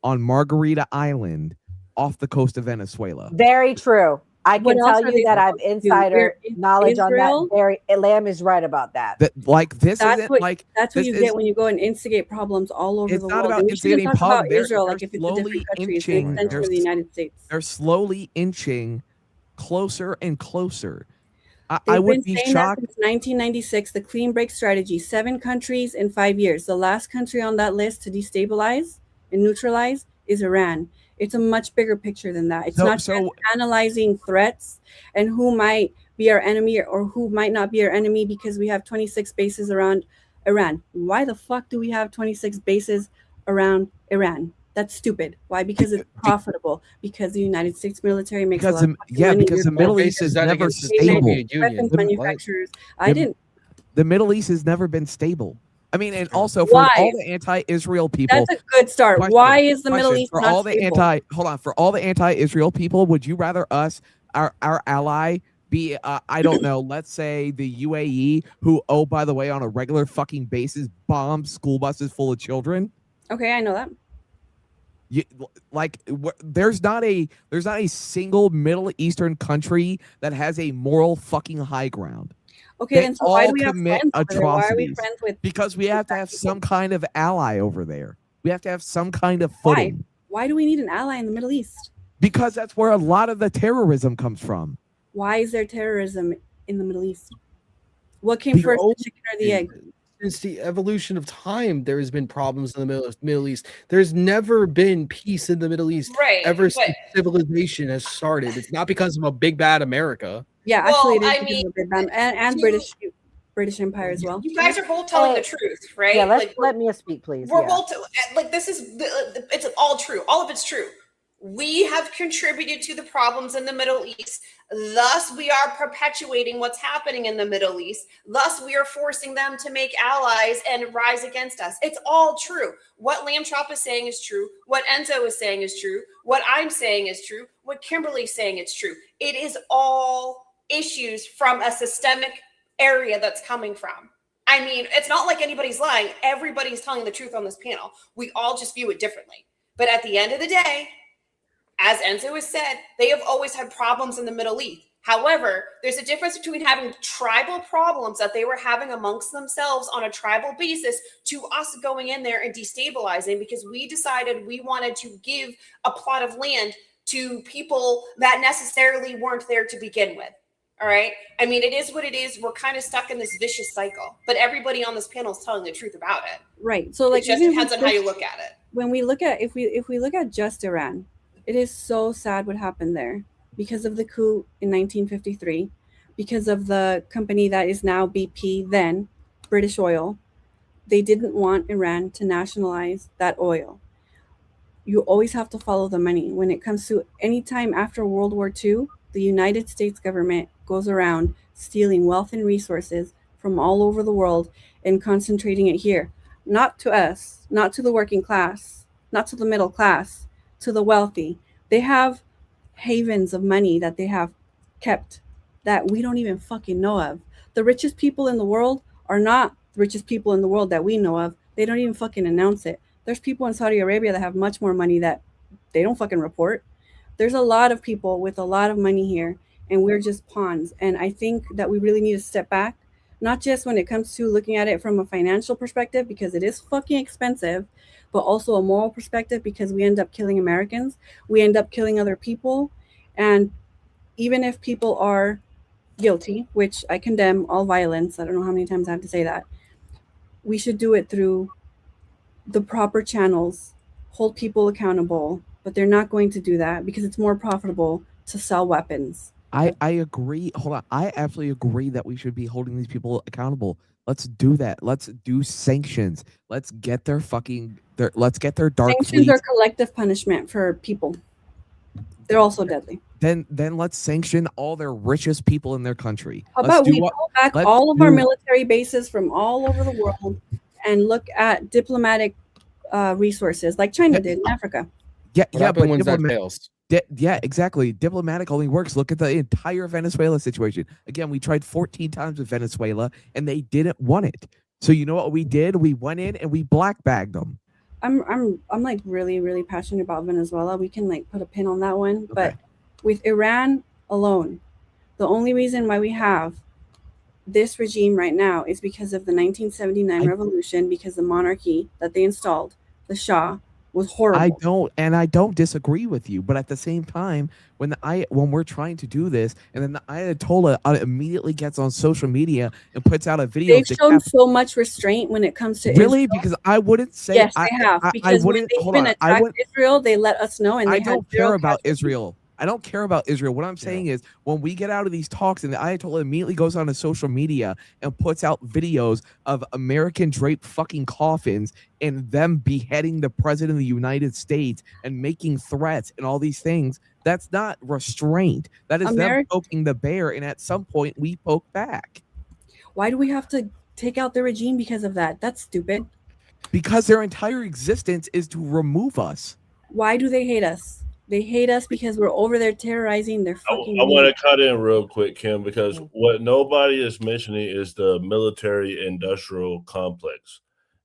on Margarita Island off the coast of Venezuela. Very true. I can tell you that I have insider knowledge on that. Lamb is right about that. That's what you get when you go and instigate problems all over the world. It's not about instigating problems. Israel, like if it's a different country, it's an extension of the United States. They're slowly inching closer and closer. I would be shocked. Since 1996, the clean break strategy, 7 countries in 5 years. The last country on that list to destabilize and neutralize is Iran. It's a much bigger picture than that. It's not just analyzing threats and who might be our enemy or who might not be our enemy because we have 26 bases around Iran. Why the fuck do we have 26 bases around Iran? That's stupid. Why? Because it's profitable. Because the United States military makes a lot of money. Because the Middle East is never stable. Weapons manufacturers. The Middle East has never been stable. I mean, and also for Why? all the anti-Israel people, That's a good start. Why is the Middle East for not all the stable? for all the anti-Israel people, would you rather us, our ally, be I don't know, let's say the UAE, who, oh, by the way, on a regular fucking basis bombs school buses full of children? Okay, I know that. There's not a single Middle Eastern country that has a moral fucking high ground. Okay, They then so why do all we have commit friends over there? Why are we atrocities friends with? because we have to have some kind of ally over there. We have to have some kind of Why? footing Why do we need an ally in the Middle East? because that's where a lot of the terrorism comes from. Why is there terrorism in the Middle East? What came first, the chicken or the egg? Since the evolution of time, there has been problems in the Middle East. There's never been peace in the Middle East ever since civilization has started. It's not because of a big bad America. Yeah, actually, it is because of Big Bang and British Empire as well. You guys are both telling the truth, right? Yeah, let me speak, please. We're Yeah. both this is it's all true. All of it's true. We have contributed to the problems in the Middle East. Thus, we are perpetuating what's happening in the Middle East. Thus, we are forcing them to make allies and rise against us. It's all true. What Lamb Chop is saying is true. What Enzo is saying is true. What I'm saying is true. What Kimberly's saying is true. It is all issues from a systemic area that's coming from. I mean, it's not like anybody's lying. Everybody's telling the truth on this panel. We all just view it differently. But at the end of the day, as Enzo has said, they have always had problems in the Middle East. However, there's a difference between having tribal problems that they were having amongst themselves on a tribal basis to us going in there and destabilizing because we decided we wanted to give a plot of land to people that necessarily weren't there to begin with. All right. I mean, it is what it is. We're kind of stuck in this vicious cycle, but everybody on this panel is telling the truth about it. Right. So like it just depends on how you look at it. When we look at if we look at just Iran, it is so sad what happened there because of the coup in 1953, because of the company that is now BP, then British Oil. They didn't want Iran to nationalize that oil. You always have to follow the money. When it comes to any time after World War II, the United States government goes around stealing wealth and resources from all over the world and concentrating it here. Not to us, not to the working class, not to the middle class, to the wealthy. They have havens of money that they have kept that we don't even fucking know of. The richest people in the world are not the richest people in the world that we know of. They don't even fucking announce it. There's people in Saudi Arabia that have much more money that they don't fucking report. There's a lot of people with a lot of money here, and we're just pawns. And I think that we really need to step back, not just when it comes to looking at it from a financial perspective, because it is fucking expensive, but also a moral perspective, because we end up killing Americans. We end up killing other people. And even if people are guilty, which I condemn all violence, I don't know how many times I have to say that, we should do it through the proper channels, hold people accountable, but they're not going to do that because it's more profitable to sell weapons. I agree. Hold on. I absolutely agree that we should be holding these people accountable. Let's do that. Let's do sanctions. Let's get their let's get their dark Sanctions fleets. are collective punishment for people. They're also deadly. Then let's sanction all their richest people in their country. How about we pull back all of our military bases from all over the world and look at diplomatic resources like China did in Africa? Yeah, but wins that fails. Yeah, exactly. Diplomatic only works. Look at the entire Venezuela situation. Again, we tried 14 times with Venezuela, and they didn't want it. So you know what we did? We went in and we black bagged them. I'm like really, really passionate about Venezuela. We can like put a pin on that one. But with Iran alone, the only reason why we have this regime right now is because of the 1979 revolution, because the monarchy that they installed, the Shah, was horrible. I don't disagree with you, but at the same time, when we're trying to do this, and then the Ayatollah immediately gets on social media and puts out a video. They've shown so much restraint when it comes to really Israel. Because I wouldn't say yes, they have. Because when they even attacked Israel, they let us know, and they I don't care about Israel. I don't care about Israel. What I'm saying is when we get out of these talks and the Ayatollah immediately goes on to social media and puts out videos of American draped fucking coffins and them beheading the president of the United States and making threats and all these things, that's not restraint. That is them poking the bear, and at some point we poke back. Why do we have to take out the regime because of that. That's stupid. Because their entire existence is to remove us. Why do they hate us? They hate us because we're over there terrorizing their fucking I want to cut in real quick, Kim, because what nobody is mentioning is the military-industrial complex,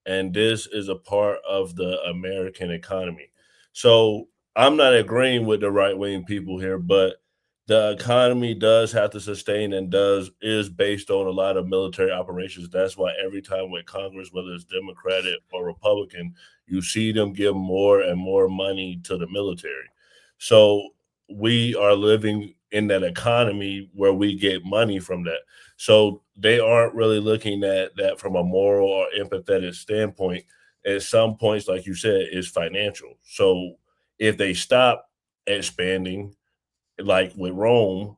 and this is a part of the American economy. So I'm not agreeing with the right-wing people here, but the economy does have to sustain and is based on a lot of military operations. That's why every time with Congress, whether it's Democratic or Republican, you see them give more and more money to the military. So we are living in that economy where we get money from that. So they aren't really looking at that from a moral or empathetic standpoint. At some points, like you said, is financial. So if they stop expanding, like with Rome,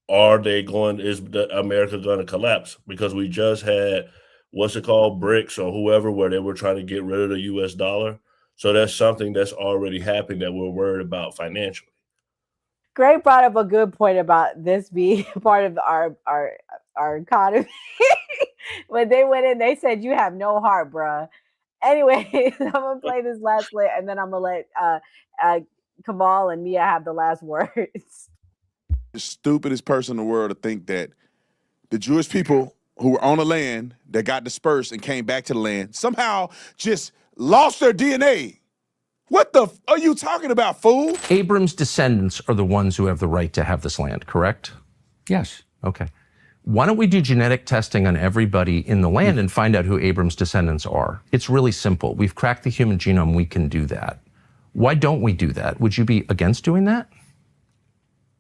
is America going to collapse? Because we just had, what's it called, BRICS or whoever, where they were trying to get rid of the US dollar. So that's something that's already happened that we're worried about financially. Gray brought up a good point about this being part of our economy. When they went in, they said, "You have no heart, bruh." Anyway, I'm gonna play this last clip, and then I'm gonna let Kamal and Mia have the last words. The stupidest person in the world to think that the Jewish people who were on the land that got dispersed and came back to the land somehow just lost their DNA. What the are you talking about, fool? Abram's descendants are the ones who have the right to have this land, correct? Yes. Okay. Why don't we do genetic testing on everybody in the land and find out who Abram's descendants are? It's really simple. We've cracked the human genome. We can do that. Why don't we do that? Would you be against doing that?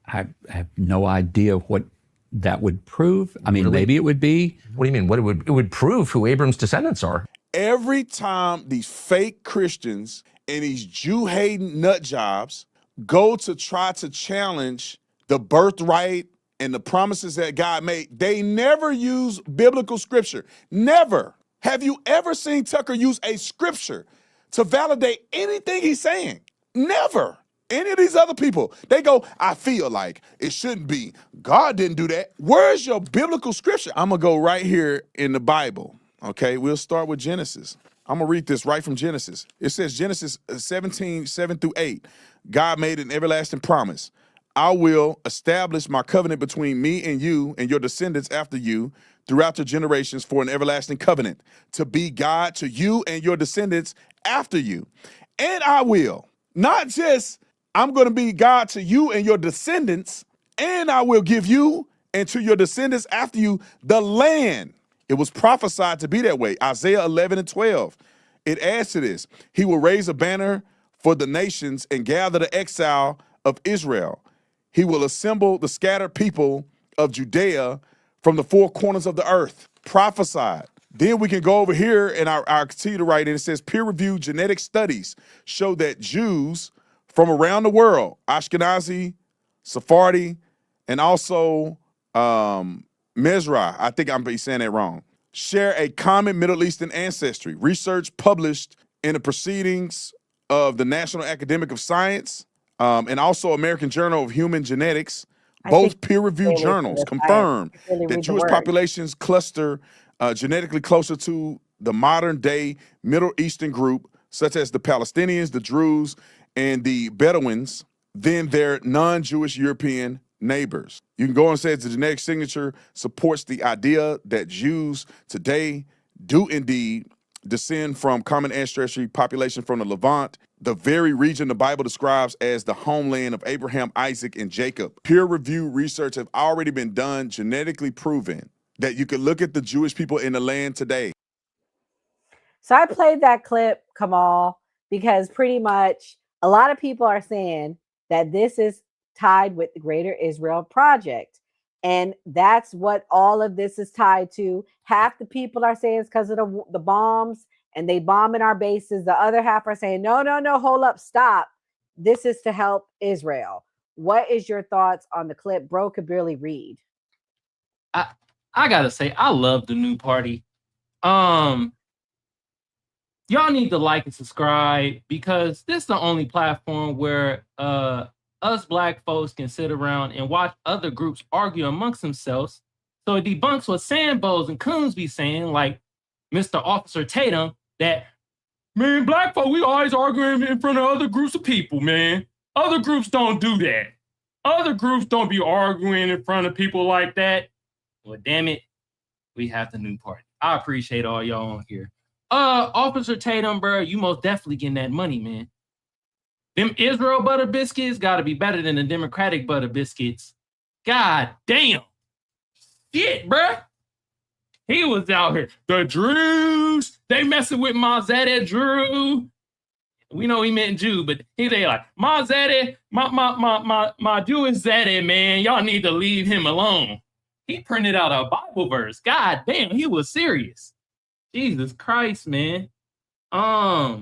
I have no idea what that would prove. I mean, maybe it would be. What do you mean? It would prove who Abram's descendants are. Every time these fake Christians and these Jew-hating nut jobs go to try to challenge the birthright and the promises that God made, they never use biblical scripture. Never. Have you ever seen Tucker use a scripture to validate anything he's saying? Never. Any of these other people, they go, I feel like it shouldn't be. God didn't do that. Where's your biblical scripture? I'm going to go right here in the Bible. Okay, we'll start with Genesis. I'm going to read this right from Genesis. It says, Genesis 17, 7-8. God made an everlasting promise. I will establish my covenant between me and you and your descendants after you throughout your generations for an everlasting covenant, to be God to you and your descendants after you. And I will, not just I'm going to be God to you and your descendants, and I will give you and to your descendants after you the land. It was prophesied to be that way. Isaiah 11:12. It adds to this. He will raise a banner for the nations and gather the exile of Israel. He will assemble the scattered people of Judea from the four corners of the earth. Prophesied. Then we can go over here and I'll continue to write in. It says peer-reviewed genetic studies show that Jews from around the world, Ashkenazi, Sephardi, and also Mizrahi, I think I'm saying that wrong, share a common Middle Eastern ancestry. Research published in the Proceedings of the National Academic of Science and also American Journal of Human Genetics, both peer-reviewed journals confirm that Jewish populations cluster genetically closer to the modern-day Middle Eastern group, such as the Palestinians, the Druze, and the Bedouins, than their non-Jewish European neighbors. You can go and say the genetic signature supports the idea that Jews today do indeed descend from common ancestry population from the Levant, the very region the Bible describes as the homeland of Abraham, Isaac, and Jacob. Peer-reviewed research have already been done, genetically proven that you could look at the Jewish people in the land today. So I played that clip, Kamal, because pretty much a lot of people are saying that this is tied with the Greater Israel Project. And that's what all of this is tied to. Half the people are saying it's because of the bombs and they bombing our bases. The other half are saying, no, hold up, stop. This is to help Israel. What is your thoughts on the clip? Bro could barely read. I gotta say, I love the new party. Y'all need to like and subscribe because this is the only platform where us black folks can sit around and watch other groups argue amongst themselves So it debunks what Sandbows and Coons be saying, like Mr. Officer Tatum, that, man, black folk, we always arguing in front of other groups of people, man. Other groups don't do that. Other groups don't be arguing in front of people like that. Well, damn it, we have the new party. I appreciate all y'all on here. Officer Tatum, bro, you most definitely getting that money, man. Them Israel butter biscuits gotta be better than the Democratic butter biscuits. God damn. Shit, bro. He was out here. The Drews, they messing with Mazette Drew. We know he meant Jew, but they like, Mazette, my Jewish Zaddy, man, y'all need to leave him alone. He printed out a Bible verse. God damn, he was serious. Jesus Christ, man. Yeah,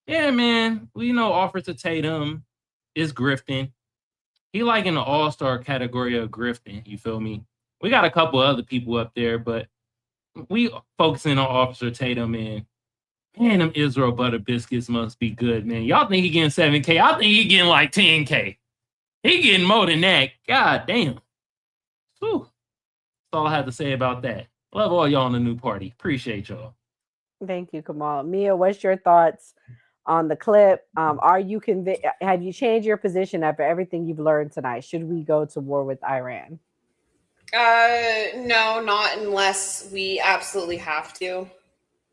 man. We know Officer Tatum is grifting. He like in the all-star category of grifting. You feel me? We got a couple other people up there, but we focusing on Officer Tatum, and man, them Israel butter biscuits must be good, man. Y'all think he getting 7K? I think he getting like 10K. He getting more than that. God damn. Whew. That's all I have to say about that. Love all y'all in the new party. Appreciate y'all. Thank you, Kamal. Mia, what's your thoughts on the clip? Are you convinced? Have you changed your position after everything you've learned tonight? Should we go to war with Iran? No, not unless we absolutely have to.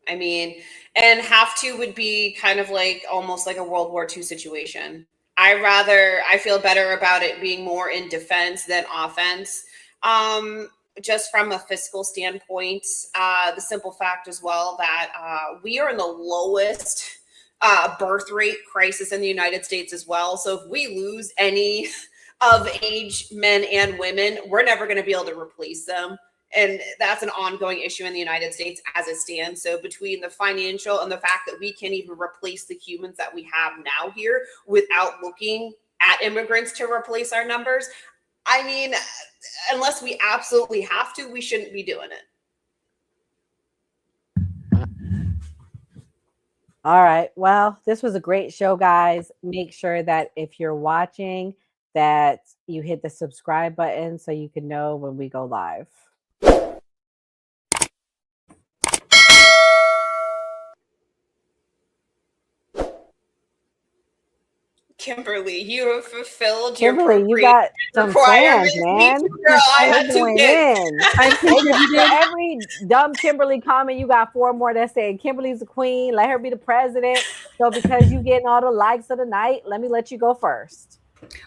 I mean, and have to would be kind of like almost like a World War II situation. I feel better about it being more in defense than offense. Just from a fiscal standpoint, the simple fact as well that we are in the lowest birth rate crisis in the United States as well. So if we lose any of age men and women, we're never going to be able to replace them. And that's an ongoing issue in the United States as it stands. So between the financial and the fact that we can't even replace the humans that we have now here without looking at immigrants to replace our numbers, I mean, unless we absolutely have to, we shouldn't be doing it. All right. Well, this was a great show, guys. Make sure that if you're watching, that you hit the subscribe button so you can know when we go live. Kimberly, you have fulfilled Kimberly, your you got some plans, man. Girl, I had two kids. Every dumb Kimberly comment, you got 4 more that say Kimberly's the queen. Let her be the president. So because you getting all the likes of the night, let me let you go first.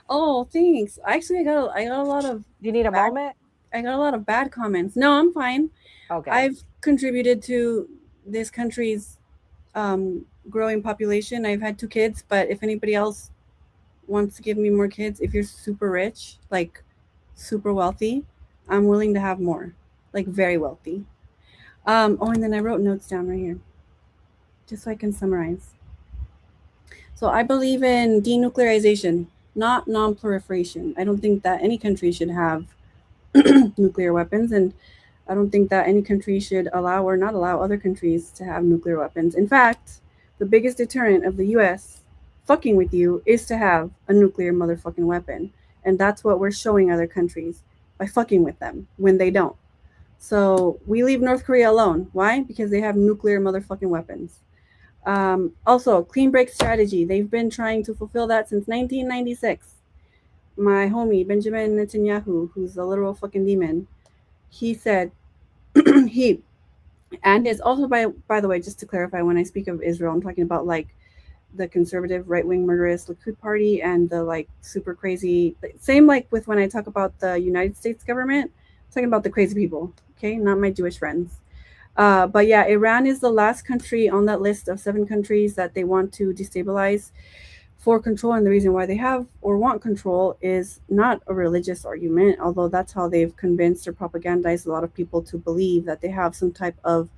Oh, thanks. Actually, I got a lot of. Do you need a moment? I got a lot of bad comments. No, I'm fine. Okay. I've contributed to this country's growing population. I've had 2 kids, but if anybody else wants to give me more kids, if you're super rich, like super wealthy, I'm willing to have more, like very wealthy. And then I wrote notes down right here just so I can summarize. So I believe in denuclearization, not non-proliferation. I don't think that any country should have nuclear weapons, and I don't think that any country should allow or not allow other countries to have nuclear weapons. In fact, the biggest deterrent of the US fucking with you is to have a nuclear motherfucking weapon. And that's what we're showing other countries by fucking with them when they don't. So we leave North Korea alone. Why? Because they have nuclear motherfucking weapons. Also, clean break strategy. They've been trying to fulfill that since 1996. My homie, Benjamin Netanyahu, who's a literal fucking demon, he said, and it's also, by the way, just to clarify, when I speak of Israel, I'm talking about like the conservative right-wing murderous Likud party and the like super crazy, same like with when I talk about the United States government, I'm talking about the crazy people, okay, not my Jewish friends. But yeah, Iran is the last country on that list of 7 countries that they want to destabilize for control. And the reason why they have or want control is not a religious argument, although that's how they've convinced or propagandized a lot of people to believe that they have some type of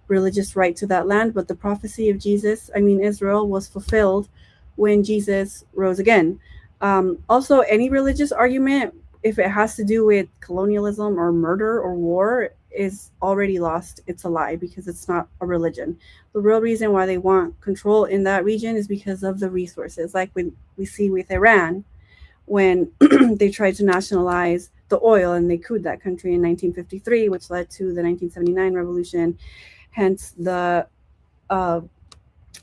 religious right to that land. But the prophecy of Israel was fulfilled when Jesus rose again. Also, any religious argument, if it has to do with colonialism or murder or war, is already lost. It's a lie because it's not a religion. The real reason why they want control in that region is because of the resources, like we see with Iran when they tried to nationalize the oil, and they couped that country in 1953, which led to the 1979 revolution, hence the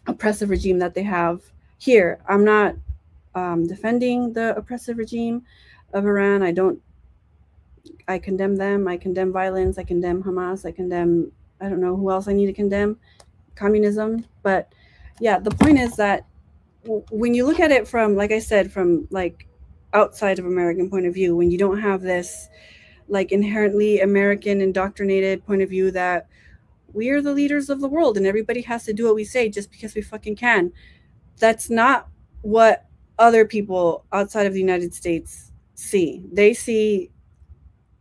oppressive regime that they have here. I'm not defending the oppressive regime of Iran. I condemn them. I condemn violence. I condemn Hamas. I condemn, I don't know who else I need to condemn, communism. But yeah, the point is that when you look at it from, like I said, from like outside of American point of view, when you don't have this like inherently American indoctrinated point of view that we are the leaders of the world and everybody has to do what we say just because we fucking can. That's not what other people outside of the United States see. They see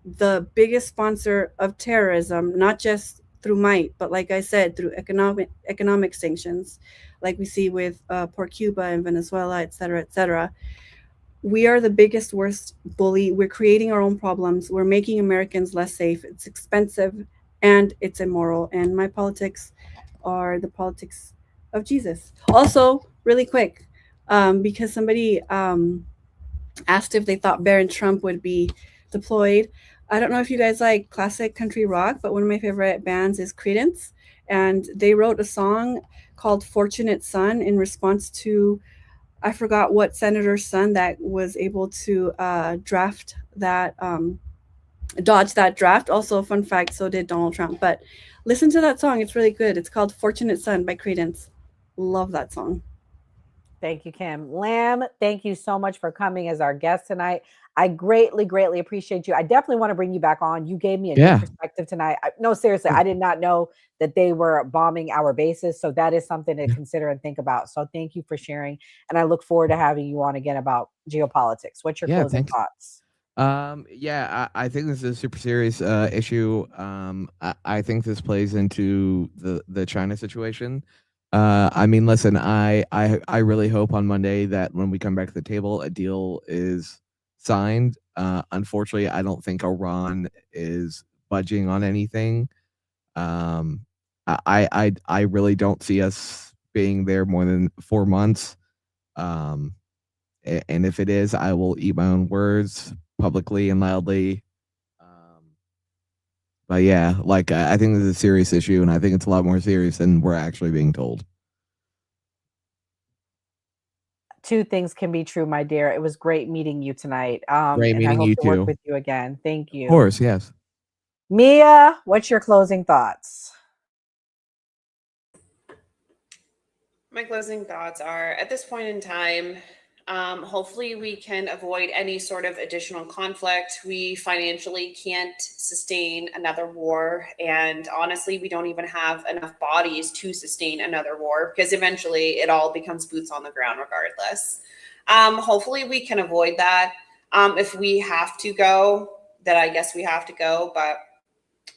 the biggest sponsor of terrorism, not just through might, but like I said, through economic sanctions, like we see with poor Cuba and Venezuela, et cetera, et cetera. We are the biggest, worst bully. We're creating our own problems. We're making Americans less safe. It's expensive and it's immoral. And my politics are the politics of Jesus. Also, really quick, because somebody asked if they thought Barron Trump would be deployed. I don't know if you guys like classic country rock, but one of my favorite bands is Creedence. And they wrote a song called Fortunate Son in response to, I forgot what senator's son that was able to draft that, dodge that draft. Also, a fun fact, so did Donald Trump. But listen to that song. It's really good. It's called Fortunate Son by Creedence. Love that song. Thank you, Kim. Lamb, thank you so much for coming as our guest tonight. I greatly, greatly appreciate you. I definitely want to bring you back on. You gave me a good perspective tonight. No, seriously, I did not know that they were bombing our bases. So that is something to consider and think about. So thank you for sharing. And I look forward to having you on again about geopolitics. What's your closing thoughts? I think this is a super serious issue. I think this plays into the China situation. I mean, listen, I really hope on Monday that when we come back to the table, a deal is signed. Unfortunately, I don't think Iran is budging on anything. I really don't see us being there more than 4 months. And if it is, I will eat my own words publicly and loudly. But yeah, like I think this is a serious issue, and I think it's a lot more serious than we're actually being told. Two things can be true, my dear. It was great meeting you tonight. Great meeting I hope you to work too. with you again. Thank you. Of course, yes. Mia, what's your closing thoughts? My closing thoughts are, at this point in time, hopefully we can avoid any sort of additional conflict. We financially can't sustain another war. And honestly, we don't even have enough bodies to sustain another war, because eventually it all becomes boots on the ground regardless. Hopefully we can avoid that. If we have to go, then I guess we have to go, but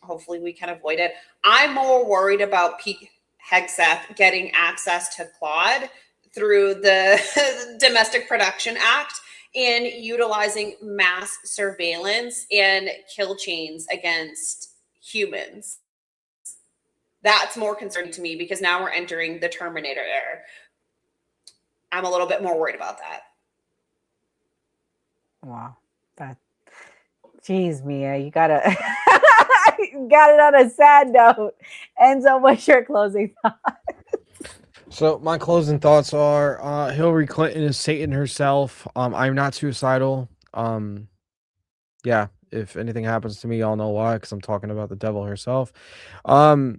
hopefully we can avoid it. I'm more worried about Pete Hegseth getting access to Claude through the Domestic Production Act and utilizing mass surveillance and kill chains against humans. That's more concerning to me, because now we're entering the Terminator era. I'm a little bit more worried about that. Wow. Geez, Mia, you gotta you got it on a sad note. Enzo, what's your closing thought? So my closing thoughts are Hillary Clinton is Satan herself. I'm not suicidal. Yeah, if anything happens to me, y'all know why, because I'm talking about the devil herself. Whole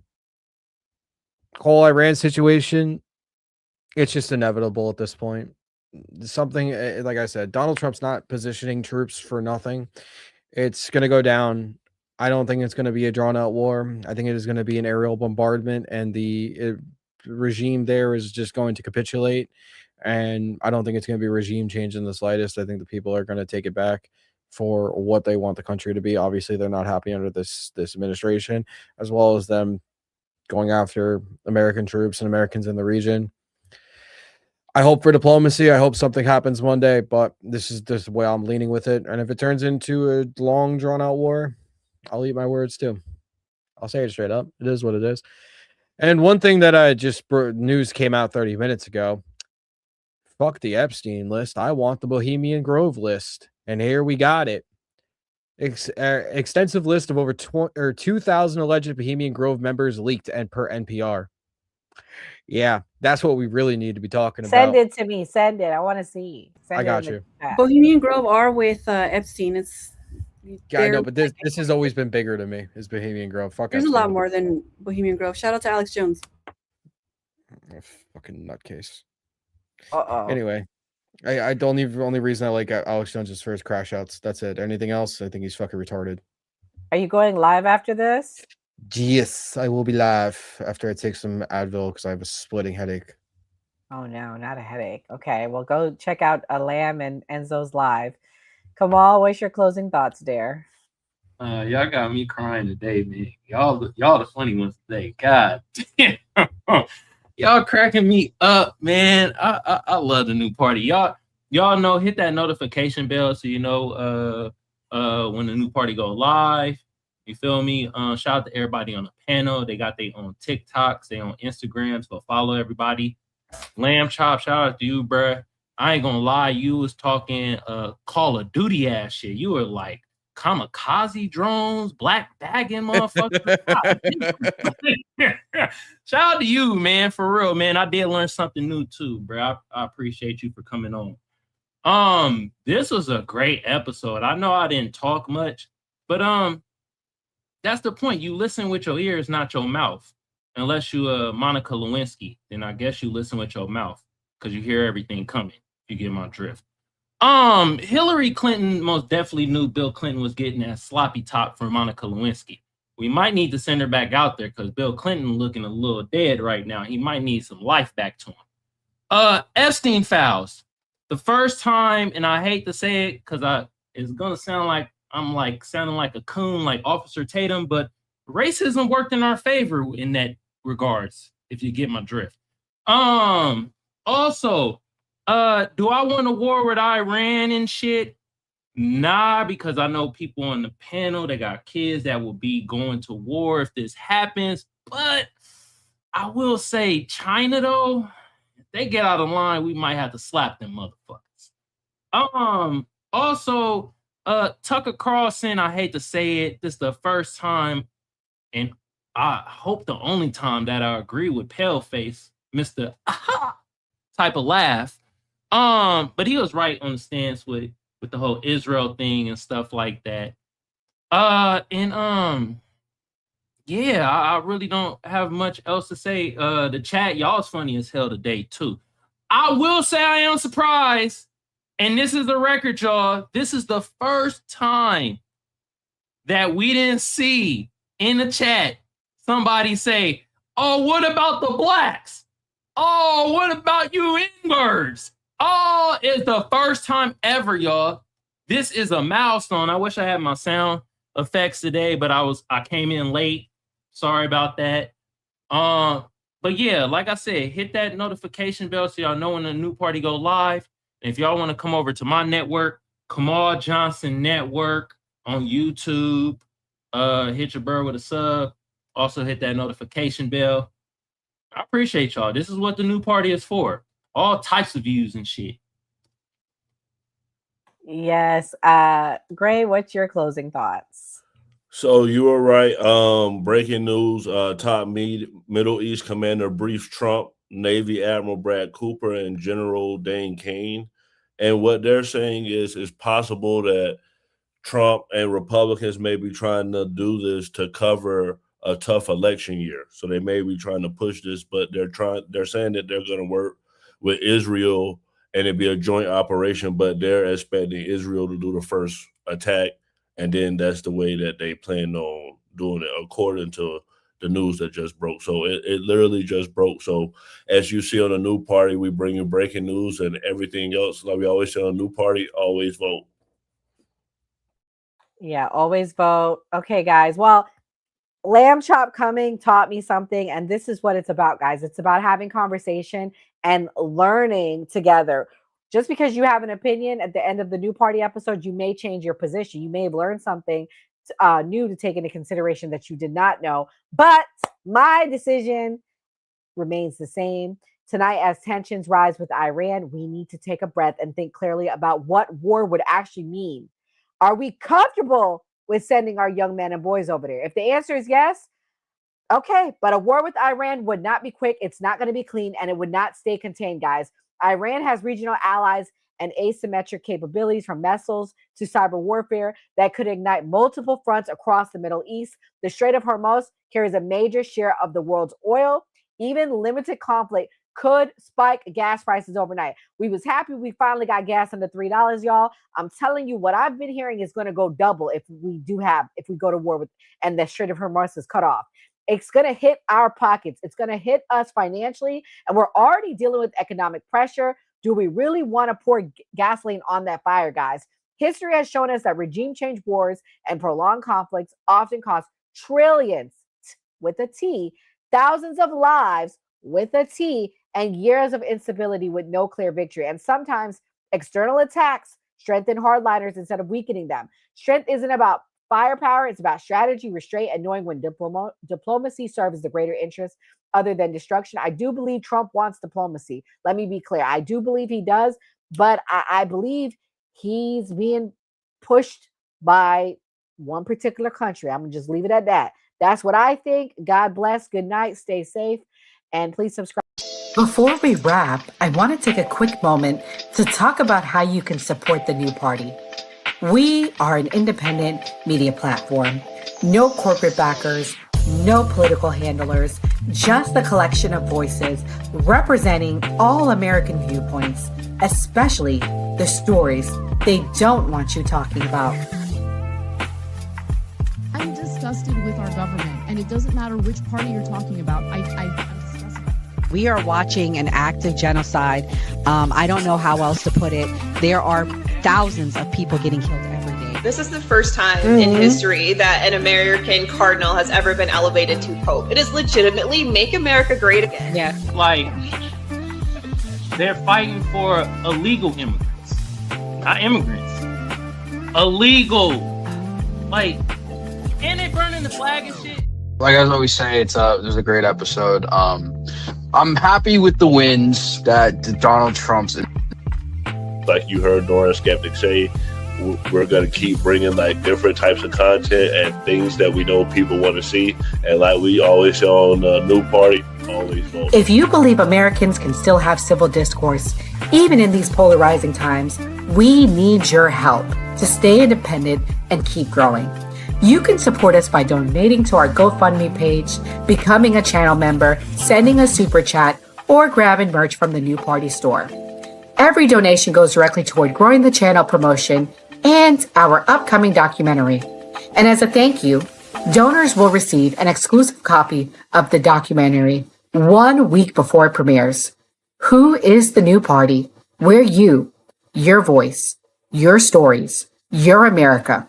Iran situation, it's just inevitable at this point. Something, like I said, Donald Trump's not positioning troops for nothing. It's going to go down. I don't think it's going to be a drawn-out war. I think it is going to be an aerial bombardment, and the regime there is just going to capitulate. And I don't think it's going to be regime change in the slightest. I think the people are going to take it back for what they want the country to be. Obviously, they're not happy under this administration, as well as them going after American troops and Americans in the region. I hope for diplomacy. I hope something happens one day, but this is the way I'm leaning with it. And if it turns into a long, drawn-out war, I'll eat my words too. I'll say it straight up. It is what it is. And one thing that I just news came out 30 minutes ago. Fuck the Epstein list. I want the Bohemian Grove list. And here we got it. Extensive list of over 2,000 alleged Bohemian Grove members leaked and per NPR. Yeah, that's what we really need to be talking Send about. it to me. Send it. I want to see. Send I got it in you. the chat. Bohemian Grove are with Epstein. Yeah, I know, but this has always been bigger to me. Is Bohemian Grove? Fuck. There's a Epstein. lot more than Bohemian Grove. Shout out to Alex Jones. Fucking nutcase. Uh-oh. Anyway, I don't even. Only reason I like Alex Jones is for his crash outs. That's it. Anything else? I think he's fucking retarded. Are you going live after this? Yes, I will be live after I take some Advil because I have a splitting headache. Oh no, not a headache. Okay, well go check out Lamb and Enzo's live. Kamal, what's your closing thoughts, dear? Y'all got me crying today, man. Y'all the funny ones today. God damn. Y'all cracking me up, man. I love the new party. Y'all know, hit that notification bell so you know when the new party go live. You feel me? Shout out to everybody on the panel. They got their own TikToks, they on Instagrams. Go follow everybody. Lamb Chop, shout out to you, bruh. I ain't gonna lie, you was talking Call of Duty ass shit. You were like kamikaze drones, black bagging motherfuckers. Shout out to you, man, for real, man. I did learn something new too, bro. I appreciate you for coming on. This was a great episode. I know I didn't talk much, but that's the point. You listen with your ears, not your mouth. Unless you Monica Lewinsky, then I guess you listen with your mouth because you hear everything coming. You get my drift. Hillary Clinton most definitely knew Bill Clinton was getting that sloppy top for Monica Lewinsky. We might need to send her back out there because Bill Clinton looking a little dead right now. He might need some life back to him. Epstein files. The first time, and I hate to say it because it's gonna sound like I'm like sounding like a coon, like Officer Tatum, but racism worked in our favor in that regards, if you get my drift. Also, do I want a war with Iran and shit? Nah, because I know people on the panel, they got kids that will be going to war if this happens. But I will say China, though, if they get out of line, we might have to slap them motherfuckers. Also, Tucker Carlson, I hate to say it, this is the first time, and I hope the only time that I agree with Paleface, Mr. Aha type of laugh. But he was right on the stance with the whole Israel thing and stuff like that. Yeah, I really don't have much else to say. The chat, y'all's funny as hell today, too. I will say I am surprised, and this is the record, y'all. This is the first time that we didn't see in the chat somebody say, oh, what about the blacks? Oh, what about you N-words? Oh, it's the first time ever, y'all. This is a milestone. I wish I had my sound effects today, but I came in late. Sorry about that. But yeah, like I said, hit that notification bell so y'all know when the new party go live. And if y'all want to come over to my network, Kamal Johnson Network on YouTube, hit your bird with a sub. Also hit that notification bell. I appreciate y'all. This is what the new party is for. All types of views and shit. Yes. Gray, what's your closing thoughts? So you were right. Breaking news, top Middle East commander briefs Trump, Navy Admiral Brad Cooper, and General Dane Kane. And what they're saying is it's possible that Trump and Republicans may be trying to do this to cover a tough election year. So they may be trying to push this, but they're saying that they're going to work with Israel and it'd be a joint operation, but they're expecting Israel to do the first attack. And then that's the way that they plan on doing it, according to the news that just broke. So it literally just broke. So as you see on the new party, we bring you breaking news and everything else. Like we always say on a new party, always vote. Yeah, always vote. Okay, guys. Well, Lamb Chop coming taught me something, and this is what it's about, guys. It's about having conversation and learning together. Just because you have an opinion at the end of the new party episode, you may change your position. You may have learned something new to take into consideration that you did not know. But my decision remains the same. Tonight, as tensions rise with Iran, we need to take a breath and think clearly about what war would actually mean. Are we comfortable with sending our young men and boys over there? If the answer is yes, okay, but a war with Iran would not be quick. It's not going to be clean, and it would not stay contained, guys. Iran has regional allies and asymmetric capabilities, from missiles to cyber warfare, that could ignite multiple fronts across the Middle East. The Strait of Hormuz carries a major share of the world's oil. Even limited conflict could spike gas prices overnight. We was happy we finally got gas under $3, y'all. I'm telling you, what I've been hearing is going to go double if we go to war with, and the Strait of Hormuz is cut off. It's going to hit our pockets. It's going to hit us financially, and we're already dealing with economic pressure. Do we really want to pour gasoline on that fire, guys? History has shown us that regime change wars and prolonged conflicts often cost trillions, with a T, thousands of lives, with a T, and years of instability with no clear victory. And sometimes external attacks strengthen hardliners instead of weakening them. Strength isn't about firepower, it's about strategy, restraint, and knowing when diplomacy serves the greater interest other than destruction. I do believe Trump wants diplomacy. Let me be clear. I do believe he does, but I believe he's being pushed by one particular country. I'm going to just leave it at that. That's what I think. God bless. Good night. Stay safe. And please subscribe. Before we wrap, I want to take a quick moment to talk about how you can support the new party. We are an independent media platform. No corporate backers, no political handlers, just a collection of voices representing all American viewpoints, especially the stories they don't want you talking about. I'm disgusted with our government, and it doesn't matter which party you're talking about. I'm disgusted. We are watching an active genocide. I don't know how else to put it. There are thousands of people getting killed every day. This is the first time in history that an American cardinal has ever been elevated to pope. It is legitimately make America great again. Yeah. Like, they're fighting for illegal immigrants, not immigrants. Illegal. Like, and they burning the flag and shit. Like I always say, it was a great episode. I'm happy with the wins that Donald Trump's. Like you heard Nora Skeptic say, we're going to keep bringing like different types of content and things that we know people want to see. And like we always say on the New Party, always vote. If you believe Americans can still have civil discourse, even in these polarizing times, we need your help to stay independent and keep growing. You can support us by donating to our GoFundMe page, becoming a channel member, sending a super chat, or grabbing merch from the New Party store. Every donation goes directly toward growing the channel promotion and our upcoming documentary. And as a thank you, donors will receive an exclusive copy of the documentary 1 week before it premieres. Who is the New Party? We're you, your voice, your stories, your America.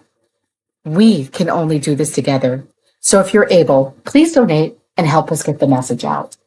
We can only do this together. So if you're able, please donate and help us get the message out.